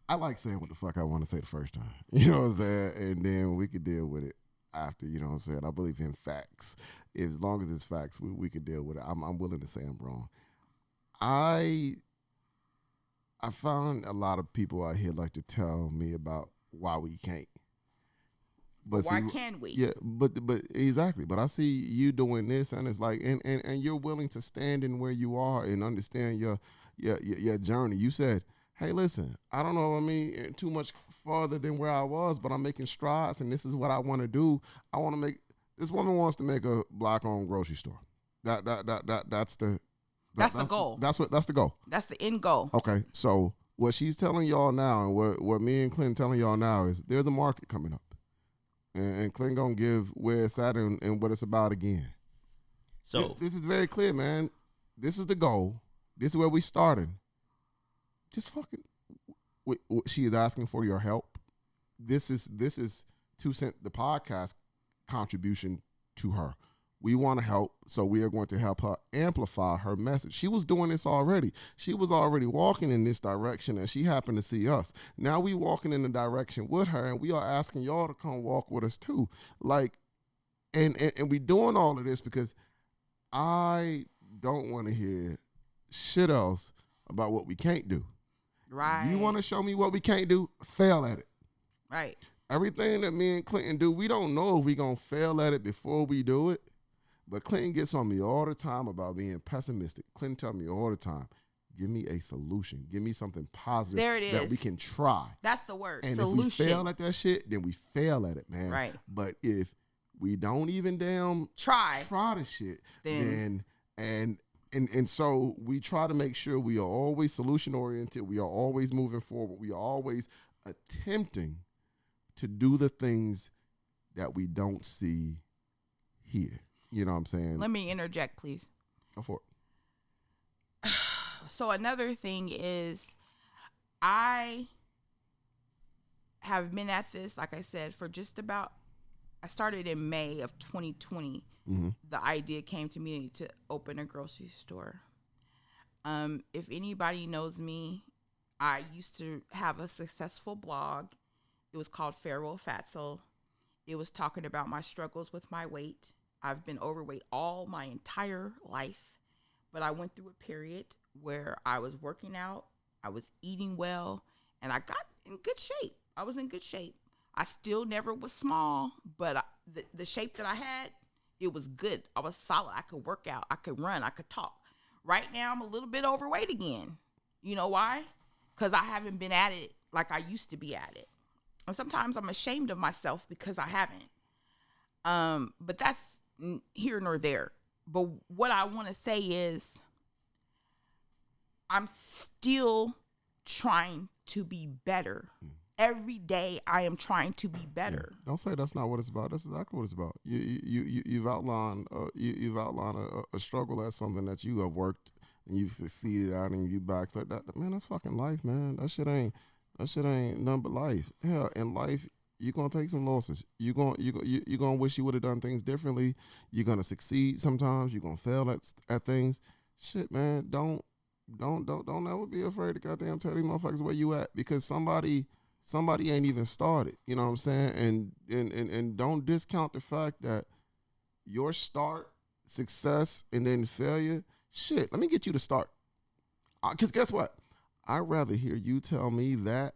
I like saying what the fuck I want to say the first time. You know what I'm saying? And then we could deal with it after, you know what I'm saying? I believe in facts. As long as it's facts, we could deal with it. I'm willing to say I'm wrong. I found a lot of people out here like to tell me about why we can't. But why can we? Yeah, but exactly. But I see you doing this, and it's like, and you're willing to stand in where you are and understand your journey. You said, hey, listen, I don't know, too much farther than where I was, but I'm making strides, and this is what I want to do. This woman wants to make a black-owned grocery store. That's the goal. That's the goal. That's the end goal. Okay, so what she's telling y'all now, and what me and Clint telling y'all now is there's a market coming up, and Clint gonna give where it's at and what it's about again. So this is very clear, man. This is the goal. This is where we started. Just fucking. She is asking for your help. This is 2 Cent, the podcast contribution to her. We want to help, so we are going to help her amplify her message. She was doing this already. She was already walking in this direction, and she happened to see us. Now we walking in the direction with her, and we are asking y'all to come walk with us too. Like, and we doing all of this because I don't want to hear shit else about what we can't do. Right. You want to show me what we can't do? Fail at it. Right. Everything that me and Clinton do, we don't know if we going to fail at it before we do it. But Clinton gets on me all the time about being pessimistic. Clinton tells me all the time, give me a solution. Give me something positive there it is. that we can try. That's the word, and solution. If we fail at that shit, then we fail at it, man. Right. But if we don't even damn try the shit, then and so we try to make sure we are always solution oriented. We are always moving forward. We are always attempting to do the things that we don't see here. You know what I'm saying? Let me interject, please. Go for it. So another thing is, I have been at this, like I said, for just about, I started in May of 2020. Mm-hmm. The idea came to me to open a grocery store. If anybody knows me, I used to have a successful blog. It was called Pharaoh Fatso. It was talking about my struggles with my weight. I've been overweight all my entire life, but I went through a period where I was working out, I was eating well, and I got in good shape. I was in good shape. I still never was small, but the shape that I had, it was good. I was solid. I could work out. I could run. I could talk. Right now, I'm a little bit overweight again. You know why? Because I haven't been at it like I used to be at it. And sometimes I'm ashamed of myself because I haven't. But that's here nor there. But what I want to say is I'm still trying to be better. Every day I am trying to be better. Yeah. Don't say that's not what it's about. That's exactly what it's about. You've outlined a struggle as something that you have worked and you've succeeded at, and you back that. Man, that's fucking life, man. That shit ain't nothing but life. Yeah, in life you're gonna take some losses. You're gonna wish you would have done things differently. You're gonna succeed sometimes. You're gonna fail at things. Shit, man. Don't ever be afraid to goddamn tell these motherfuckers where you at, because somebody ain't even started. You know what I'm saying? And don't discount the fact that your start, success, and then failure. Shit, let me get you to start. Because guess what? I'd rather hear you tell me that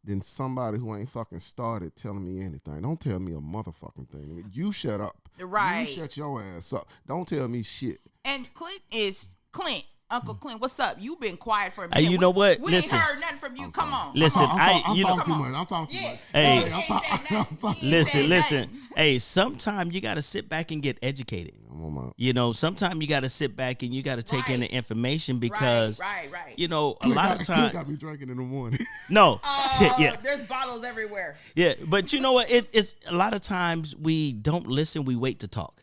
than somebody who ain't fucking started telling me anything. Don't tell me a motherfucking thing. You shut up. Right. You shut your ass up. Don't tell me shit. And Clint. Uncle Clint, what's up? You've been quiet for a minute. You know what? We Listen. ain't heard nothing from you. Come on. Listen, I'm you know, talking too much. I'm talking too much. Hey. I'm talking. listen. Hey, sometimes you got to sit back and get educated. You know, sometimes you got to sit back and you got to take in the information, because, Right. you know, a lot of times. Got me drinking in the morning. No. Yeah. There's bottles everywhere. Yeah, but you know what? It's a lot of times we don't listen. We wait to talk.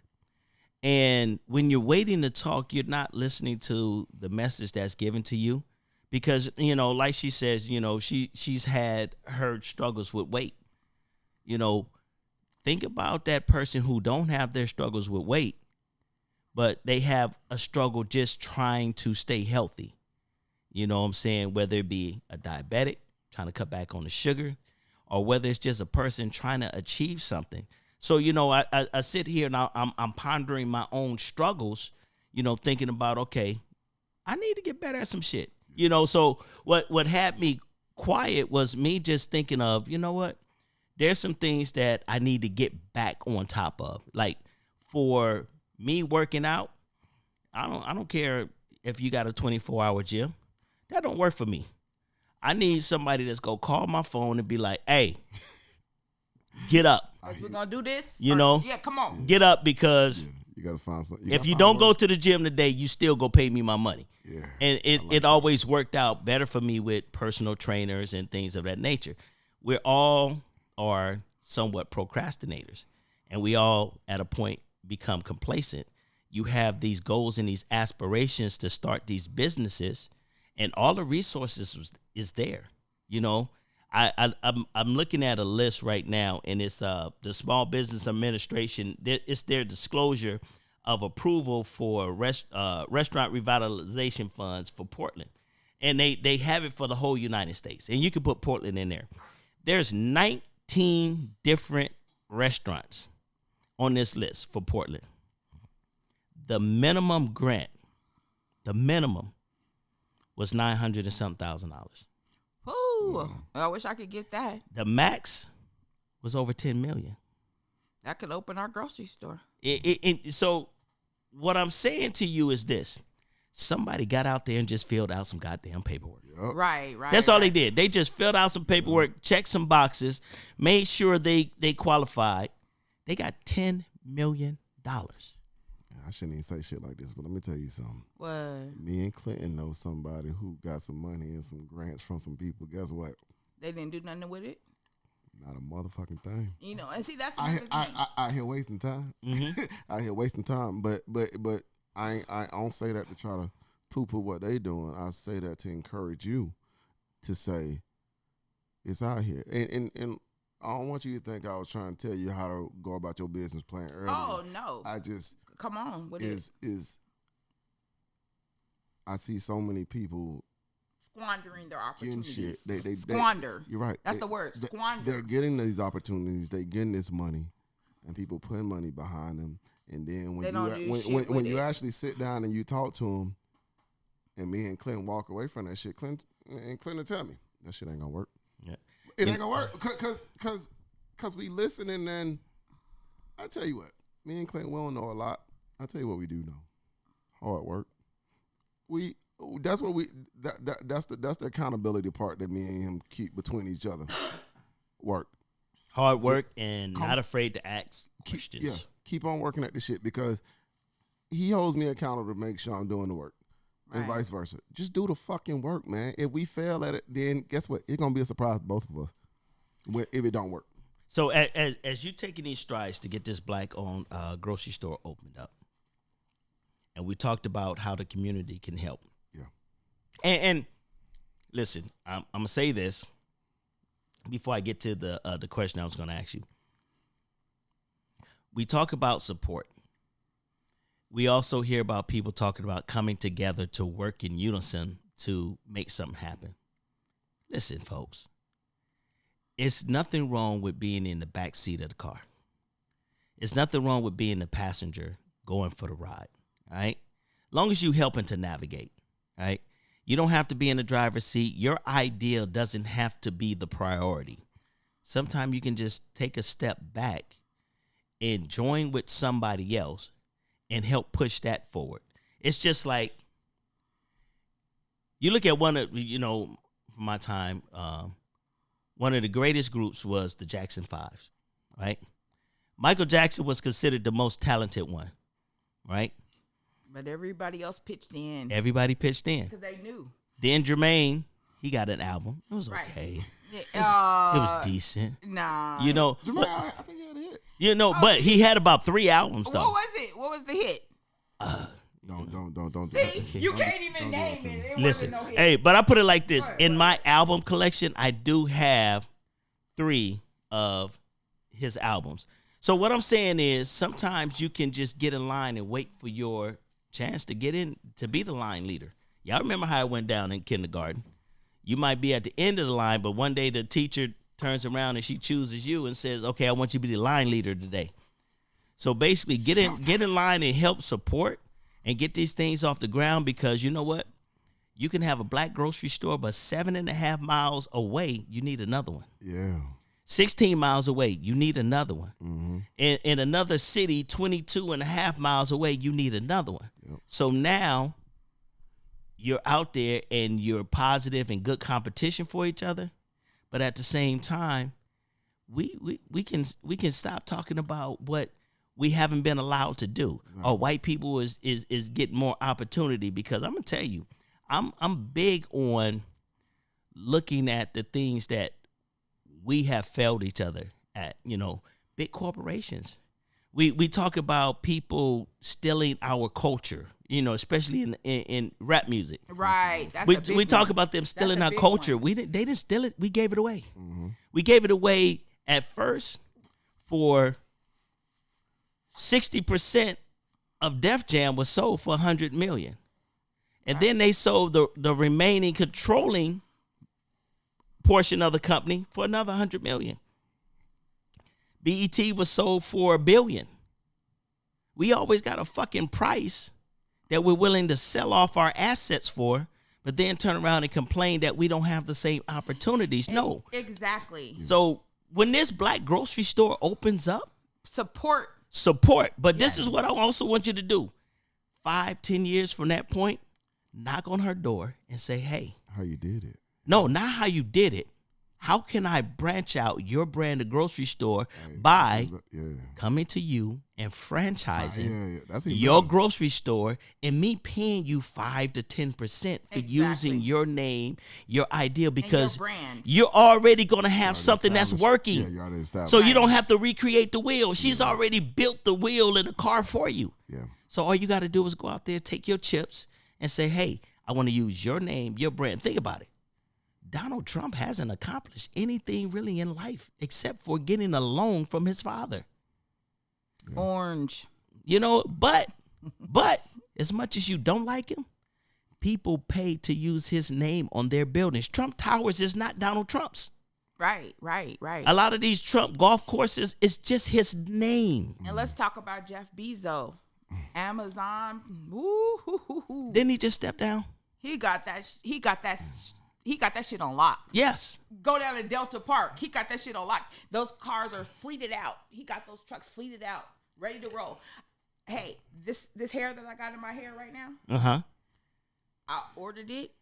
And when you're waiting to talk, you're not listening to the message that's given to you, because, you know, like she says, you know, she's had her struggles with weight. You know, think about that person who don't have their struggles with weight, but they have a struggle just trying to stay healthy. You know what I'm saying? Whether it be a diabetic trying to cut back on the sugar, or whether it's just a person trying to achieve something. So, you know, I sit here and I'm pondering my own struggles, you know, thinking about, okay, I need to get better at some shit. You know, so what had me quiet was me just thinking of, you know what, there's some things that I need to get back on top of. Like, for me working out, I don't care if you got a 24-hour gym. That don't work for me. I need somebody that's going to call my phone and be like, hey, get up. We're going to do this. You know? Yeah, come on. Get up, because you got to find something. If you don't go to the gym today, you still go pay me my money. Yeah. And it always worked out better for me with personal trainers and things of that nature. We all are somewhat procrastinators, and we all at a point become complacent. You have these goals and these aspirations to start these businesses, and all the resources is there. You know, I'm looking at a list right now, and it's the Small Business Administration. It's their disclosure of approval for restaurant revitalization funds for Portland, and they have it for the whole United States. And you can put Portland in there. There's 19 different restaurants on this list for Portland. The minimum grant, was $900,000 and something. Ooh, I wish I could get that. The max was over $10 million. That could open our grocery store. So what I'm saying to you is this. Somebody got out there and just filled out some goddamn paperwork. Yep. Right. That's all they did. They just filled out some paperwork, checked some boxes, made sure they qualified. They got $10 million. I shouldn't even say shit like this, but let me tell you something. What? Me and Clinton know somebody who got some money and some grants from some people. Guess what? They didn't do nothing with it? Not a motherfucking thing. You know, and see that's another thing. I here wasting time. I here wasting time. But I don't say that to try to poo-poo what they doing. I say that to encourage you to say it's out here. And I don't want you to think I was trying to tell you how to go about your business plan earlier. Oh no! I just come on. What is I see so many people squandering their opportunities. Shit. They squander. You're right. That's the word. Squander. They're getting these opportunities. They're getting this money, and people putting money behind them. And then when you actually sit down and you talk to them, and me and Clinton walk away from that shit, Clinton tell me that shit ain't gonna work. Yeah. It ain't gonna work cause we listen, and then I tell you what, me and Clinton, we don't know a lot. I tell you what we do know: hard work. That's the accountability part that me and him keep between each other. Work, hard work, and not afraid to ask questions. Keep on working at the shit because he holds me accountable to make sure I'm doing the work. And vice versa. Just do the fucking work, man. If we fail at it, then guess what? It's gonna be a surprise to both of us if it don't work. So as you taking these strides to get this black-owned grocery store opened up, and we talked about how the community can help. Yeah. And listen, I'm gonna say this before I get to the question I was gonna ask you. We talk about support. We also hear about people talking about coming together to work in unison to make something happen. Listen, folks, it's nothing wrong with being in the back seat of the car. It's nothing wrong with being the passenger going for the ride, all right? Long as you helping to navigate, all right? You don't have to be in the driver's seat. Your ideal doesn't have to be the priority. Sometimes you can just take a step back and join with somebody else and help push that forward. It's just like, you look at one of, from my time, one of the greatest groups was the Jackson 5s, right? Michael Jackson was considered the most talented one, right? But everybody else pitched in. Everybody pitched in. Because they knew. Then Jermaine, he got an album. It was okay. It was decent. Nah. Jermaine, I think he had a hit. But he had about 3 albums, though. What was it? What was the hit? Don't. See, you can't even name it. Listen, no hit. hey, but I put it like this. In my album collection, I do have 3 of his albums. So what I'm saying is sometimes you can just get in line and wait for your chance to get in to be the line leader. Y'all remember how it went down in kindergarten? You might be at the end of the line, but one day the teacher turns around and she chooses you and says, okay, I want you to be the line leader today. So basically get in line and help support and get these things off the ground, because you know what? You can have a black grocery store, but 7.5 miles away, you need another one. Yeah. 16 miles away, you need another one. Mm-hmm. In another city, 22.5 miles away, you need another one. Yep. So now you're out there and you're positive and good competition for each other. But at the same time, we can stop talking about what we haven't been allowed to do. Right. Or white people is getting more opportunity, because I'm gonna tell you, I'm big on looking at the things that we have failed each other at. Big corporations. We talk about people stealing our culture, especially in rap music. Right. We talk about them stealing our culture. They didn't steal it. We gave it away. Mm-hmm. We gave it away at first for 60% of Def Jam was sold for $100 million. And then they sold the remaining controlling portion of the company for another $100 million. BET was sold for $1 billion. We always got a fucking price that we're willing to sell off our assets for, but then turn around and complain that we don't have the same opportunities. No. Exactly. So when this black grocery store opens up, support. But this is what I also want you to do. 5-10 years from that point, knock on her door and say, hey. How you did it. No, not how you did it. How can I branch out your brand, the grocery store, by coming to you and franchising That's your better. grocery store and me paying you 5 to 10% for using your name, your idea, because your brand. you're already going to have something that's working. Yeah, you're already established. So you don't have to recreate the wheel. She's already built the wheel in the car for you. Yeah. So all you got to do is go out there, take your chips, and say, hey, I want to use your name, your brand. Think about it. Donald Trump hasn't accomplished anything really in life except for getting a loan from his father. Yeah. Orange. You know, but as much as you don't like him, people pay to use his name on their buildings. Trump Towers is not Donald Trump's. Right. A lot of these Trump golf courses, it's just his name. And let's talk about Jeff Bezos. Amazon. Woo. Didn't he just step down? He got that shit on lock. Yes. Go down to Delta Park. He got that shit on lock. Those cars are fleeted out. He got those trucks fleeted out, ready to roll. Hey, this hair that I got in my hair right now, I ordered it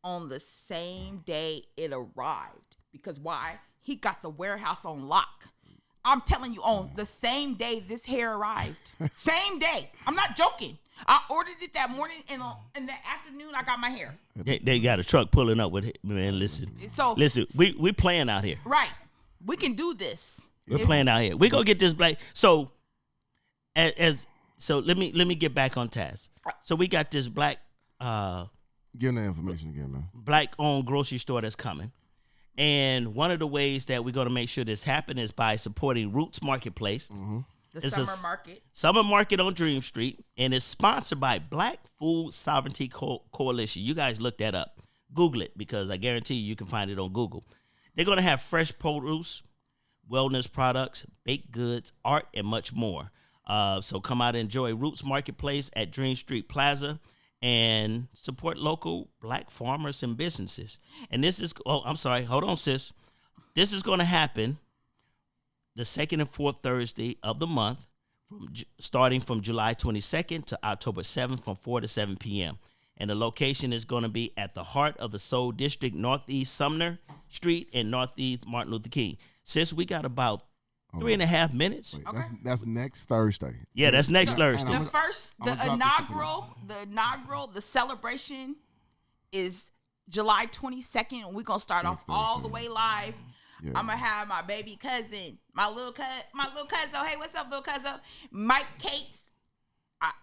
on the same day it arrived. Because why? He got the warehouse on lock. I'm telling you, on the same day this hair arrived. Same day. I'm not joking. I ordered it that morning, and in the afternoon, I got my hair. They got a truck pulling up with it. Man, listen, we playing out here. Right. We can do this. We're playing out here. We're going to get this black. So, so let me get back on task. So we got this black. Give them the information again, man. Black-owned grocery store that's coming. And one of the ways that we're going to make sure this happens is by supporting Roots Marketplace. Mm-hmm. The summer market. Summer market on Dream Street. And it's sponsored by Black Food Sovereignty Coalition. You guys look that up. Google it, because I guarantee you can find it on Google. They're going to have fresh produce, wellness products, baked goods, art, and much more. So come out and enjoy Roots Marketplace at Dream Street Plaza and support local black farmers and businesses. And this is, I'm sorry, hold on, sis. This is going to happen the second and fourth Thursday of the month, starting from July 22nd to October 7th from 4 to 7 p.m. And the location is going to be at the heart of the Soul District, Northeast Sumner Street and Northeast Martin Luther King. Sis, we got about 3.5 minutes. Wait, okay. That's next Thursday. Yeah, that's next Thursday. The celebration is July 22nd, and we're gonna start off all the way live. Yeah. I'm gonna have my baby cousin, my little cousin. Hey, what's up, little cousin? Mike Capes.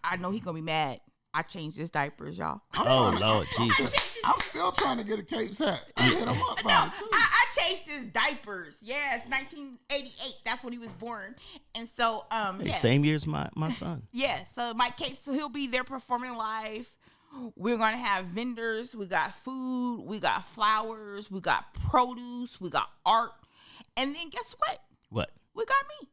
I know he's gonna be mad. I changed his diapers, y'all. Oh, Lord Jesus. I'm still trying to get a Capes hat. I changed his diapers. Yeah, it's 1988. That's when he was born. And so, Same year as my son. Yeah, so Mike Capes, so he'll be there performing live. We're going to have vendors. We got food. We got flowers. We got produce. We got art. And then guess what? What? We got me.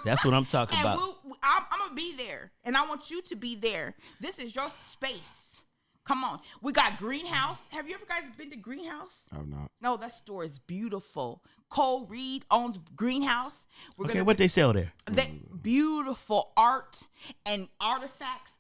That's what I'm talking about. I'm going to be there. And I want you to be there. This is your space. Come on. We got Greenhouse. Have you ever guys been to Greenhouse? I've not. No, that store is beautiful. Cole Reed owns Greenhouse. What they sell there? Beautiful art and artifacts.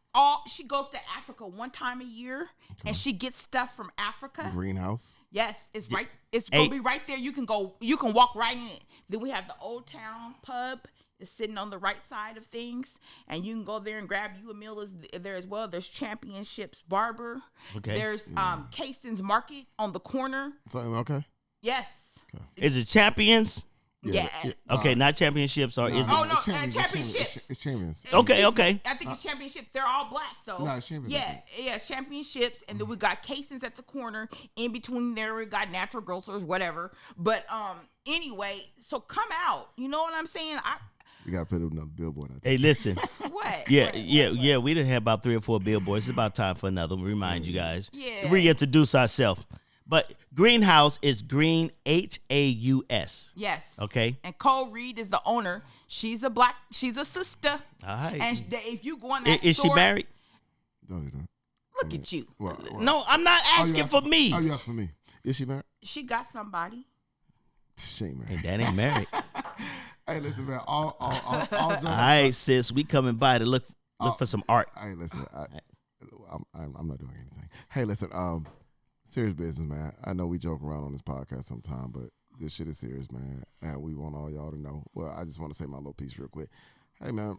She goes to Africa one time a year, and she gets stuff from Africa. Greenhouse. Yes, it's right. It's gonna be right there. You can go. You can walk right in it. Then we have the Old Town Pub. It's sitting on the right side of things, and you can go there and grab you a meal there as well. There's Championships Barber. Okay. There's Caston's Market on the corner. Okay. Yes. Okay. Is it Champions? Yeah. Okay, not Championships, or is it? Oh no, Championships. It's Champions. Okay. I think it's Championships. They're all black though. No, it's Champions. Yeah, it's Championships, and then we got Casons at the corner. In between there, we got Natural Grocers, whatever. But anyway, so come out. You know what I'm saying? We gotta put another billboard out there. Hey, listen. What? Yeah. We didn't have about 3 or 4 billboards. It's about time for another one. Remind you guys. Yeah. Reintroduce ourselves. But Greenhouse is Green, Haus. Yes. Okay. And Cole Reed is the owner. She's a sister. All right. And if you go in that is store, she married? Don't do that. Look at you. Well, no, I'm not asking for me. Oh, you asked for me. Is she married? She got somebody. She ain't married. Hey, that ain't married. Hey, listen, man. All all right, sis. We coming by to look for some art. Hey, listen. I'm not doing anything. Hey, listen. serious business, man. I know we joke around on this podcast sometime, but this shit is serious, man. And we want all y'all to know. Well, I just want to say my little piece real quick. Hey, man,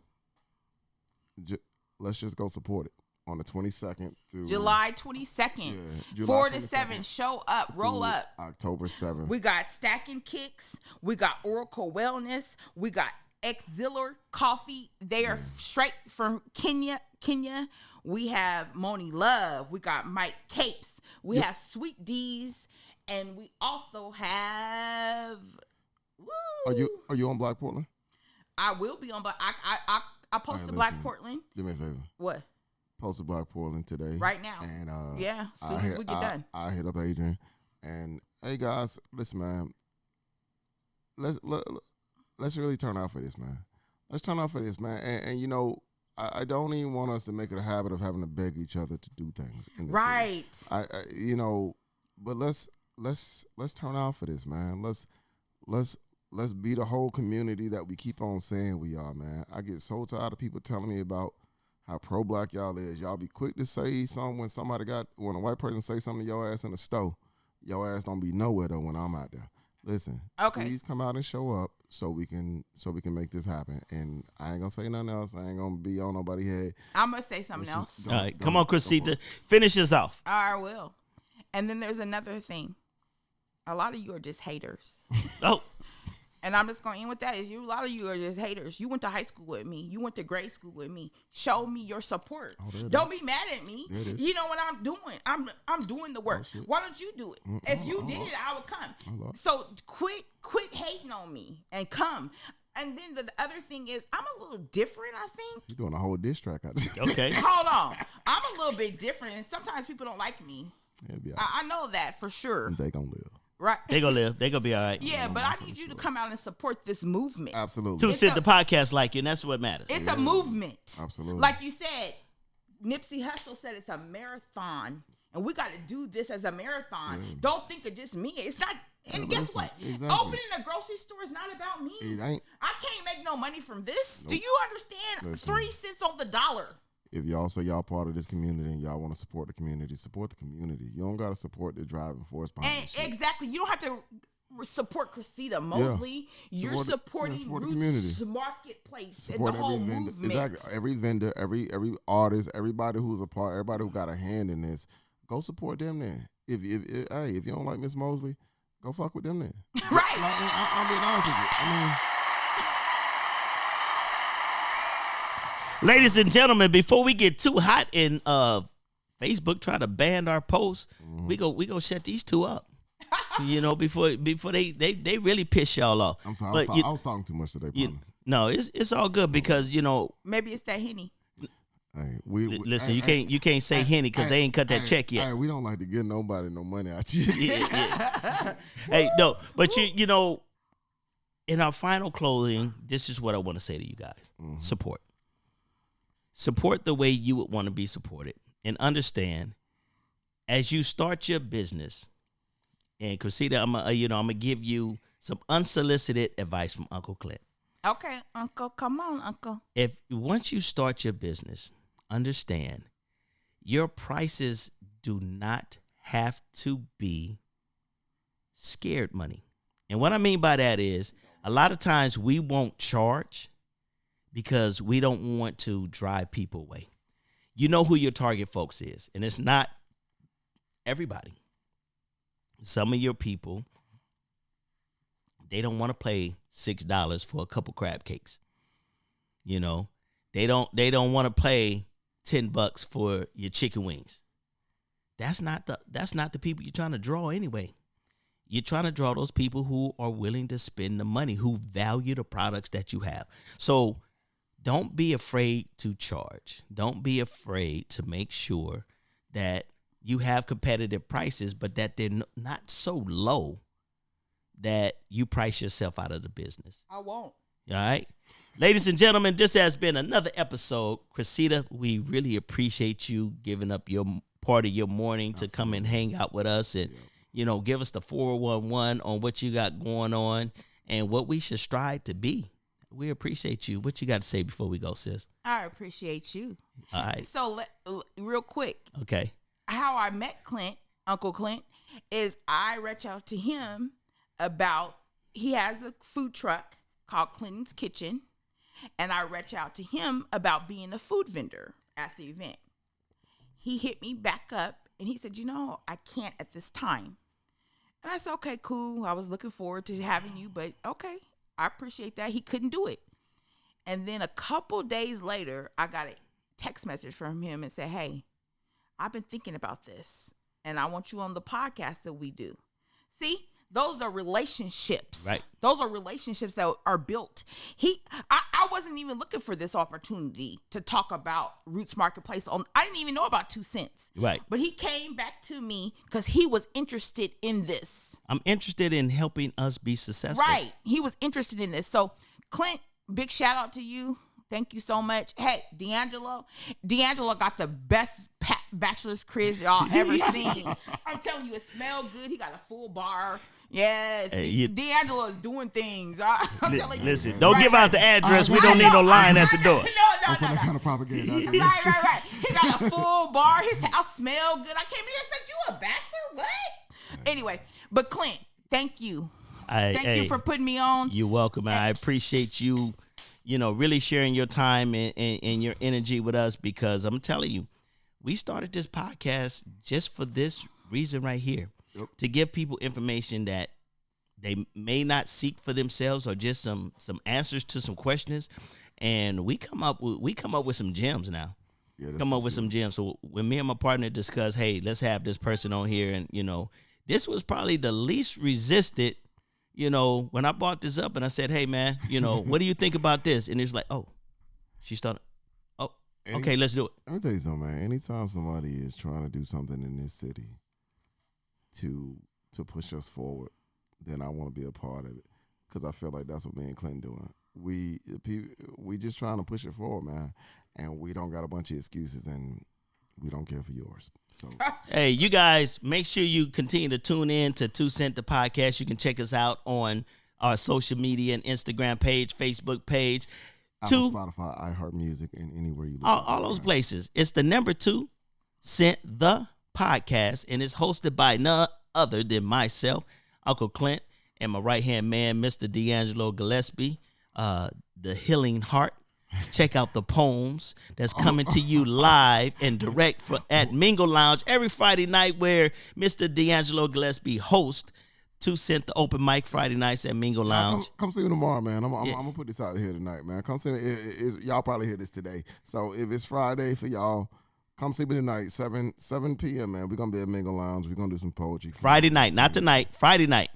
let's just go support it on the 22nd through July 22nd, July 4 to 22nd 7. Show up, roll up. October 7th. We got Stacking Kicks. We got Oracle Wellness. We got Exiller Coffee. They are straight from Kenya. We have Moni Love. We got Mike Capes. We have Sweet D's. And we also have. Woo, Are you on Black Portland? I will be on Black. I posted Right, Black listen. Portland. Do me a favor. What? Posted Black Portland today. Right now. And Yeah, as soon as we get done. I hit up Adrian. And hey guys, listen, man. Let's really turn out for this, man. Let's turn out for this, man. And you know, I don't even want us to make it a habit of having to beg each other to do things. In this Right. city. You know, but let's turn out for this, man. Let's be the whole community that we keep on saying we are, man. I get so tired of people telling me about how pro-black y'all is. Y'all be quick to say something when a white person say something to your ass in the store. Your ass don't be nowhere though when I'm out there. Listen, Okay. please come out and show up so we can make this happen. And I ain't gonna say nothing else. I ain't gonna be on nobody's head. I'm going to say something Let's else. just All right, go- come go- on, go for Chrisetta. it. Finish this off. I will. And then there's another thing. A lot of you are just haters. Oh, And I'm just going to end with that. A lot of you are just haters. You went to high school with me. You went to grade school with me. Show me your support. there it Don't be mad at me. There it is. You know what I'm doing. I'm doing the work. shit. Why don't you do it? If you did it, I would come. Lord. So quit hating on me and come. And then the other thing is, I'm a little different, I think. You're doing a whole diss track out there. okay. Hold on. I'm a little bit different, and sometimes people don't like me. It'll be all right. I know that for sure. They gonna live. Right? They gonna live. They gonna be all right. Yeah, but I need you to come out and support this movement. Absolutely. To It's sit a- the podcast like you, and that's what matters. It's a movement. Absolutely. Like you said, Nipsey Hussle said it's a marathon, and we got to do this as a marathon. Don't think of just me. It's not. And Yeah, guess listen, what? exactly. Opening a grocery store is not about me. It ain't. I can't make no money from this. Do you understand? Listen. 3 cents on the dollar. If y'all say y'all part of this community and y'all want to support the community, support the community. You don't gotta support the driving force behind And this shit. exactly, you don't have to support Chrisetta Mosley. You're supporting support the Roots community. Marketplace Support and the whole every vendor, movement. exactly. Every vendor, every artist, everybody who's a part, everybody who got a hand in this. Go support them then. If you don't like Miss Mosley, go fuck with them then. Right. I'm being honest with you. I mean, Ladies and gentlemen, before we get too hot and Facebook try to ban our posts, we go shut these two up. You know, before they really piss y'all off. I'm sorry. But I was talking too much today, partner. no, it's all good because you know. Maybe it's that Henny. Hey, Listen, hey, you can't say Henny because they ain't cut that check yet. Hey, we don't like to give nobody no money out you. Yeah. Hey, no, but you know, in our final closing, this is what I want to say to you guys: support the way you would want to be supported, and understand as you start your business. And Chrisetta, I'm gonna give you some unsolicited advice from Uncle Clint. Okay, Uncle, come on, Uncle. If once you start your business, understand your prices do not have to be scared money. And what I mean by that is a lot of times we won't charge because we don't want to drive people away. You know who your target folks is, and it's not everybody. Some of your people, they don't want to pay $6 for a couple crab cakes. You know, they don't want to pay $10 for your chicken wings. That's not the people you're trying to draw anyway. You're trying to draw those people who are willing to spend the money, who value the products that you have. So don't be afraid to charge. Don't be afraid to make sure that you have competitive prices, but that they're not so low that you price yourself out of the business. I won't. All right. Ladies and gentlemen, this has been another episode. Chrisetta, we really appreciate you giving up your part of your morning to come and hang out with us and, you know, give us the 411 on what you got going on and what we should strive to be. We appreciate you. What you got to say before we go, sis? I appreciate you. All right. So, real quick, Okay. how I met Clint, Uncle Clint, is I reach out to him about, he has a food truck called Clinton's Kitchen, and I reach out to him about being a food vendor at the event. He hit me back up and he said, I can't at this time. And I said, okay, cool. I was looking forward to having you, but okay, I appreciate that. He couldn't do it. And then a couple days later, I got a text message from him and said, hey, I've been thinking about this and I want you on the podcast that we do. See, those are relationships. Right. Those are relationships that are built. I wasn't even looking for this opportunity to talk about Roots Marketplace. I didn't even know about 2 cents. Right. But he came back to me because he was interested in this. I'm interested in helping us be successful. Right. He was interested in this. So, Clint, big shout out to you. Thank you so much. Hey, D'Angelo got the best bachelor's quiz y'all ever seen. I'm telling you, it smelled good. He got a full bar. Yes, D'Angelo is doing things. I'm telling you. Listen, don't give out the address. We don't need no line at the door. No. That kind of propaganda out there. Right. He got a full bar. His house smelled good. I came in here and said, you a bachelor? What? Anyway, but Clint, thank you. Thank you for putting me on. You're welcome. I appreciate you, really sharing your time and your energy with us, because I'm telling you, we started this podcast just for this reason right here. Yep. To give people information that they may not seek for themselves, or just some answers to some questions, and we come up with some gems now. Yeah, come up with some gems. So when me and my partner discussed, hey, let's have this person on here, and this was probably the least resisted. When I brought this up and I said, hey man, what do you think about this? And it's like, oh, she started. Oh, okay, let's do it. Let me tell you something, man. Anytime somebody is trying to do something in this city to push us forward, then I want to be a part of it, because I feel like that's what me and Clinton doing. We just trying to push it forward, man, and we don't got a bunch of excuses, and we don't care for yours. So hey, you guys, make sure you continue to tune in to 2 Cent the Podcast. You can check us out on our social media and Instagram page, Facebook page, Spotify, iHeartMusic, and anywhere you look. All those places. It's the number 2 Cent the Podcast, and it's hosted by none other than myself, Uncle Clint, and my right-hand man, Mr. D'Angelo Gillespie, the Healing Heart. Check out the poems that's coming to you live and direct at Mingle Lounge every Friday night, where Mr. D'Angelo Gillespie hosts 2 Cent the Open Mic Friday nights at Mingle Lounge. Come see me tomorrow, man. I'm gonna put this out here tonight, man. Come see me. Y'all probably hear this today. So if it's Friday for y'all, come see me tonight, 7 p.m., man. We're going to be at Mingle Lounge. We're going to do some poetry. Friday night, not tonight. Friday night.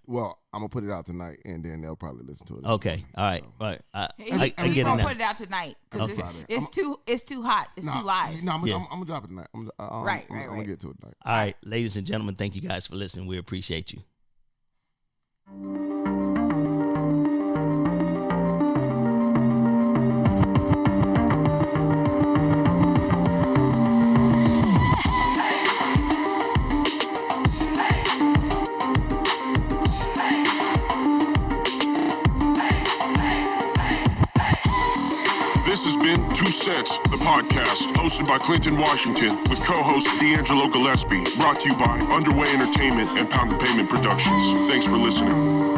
Well, I'm going to put it out tonight, and then they'll probably listen to it. Okay. All right. All right. I He's get going it to put it out tonight, because it's too hot. It's too live. No, I'm going to drop it tonight. Right. I'm going to get to it tonight. All right. Ladies and gentlemen, thank you guys for listening. We appreciate you. This has been 2 Cents, the podcast, hosted by Clinton Washington, with co-host D'Angelo Gillespie, brought to you by Underway Entertainment and Pound of Payment Productions. Thanks for listening.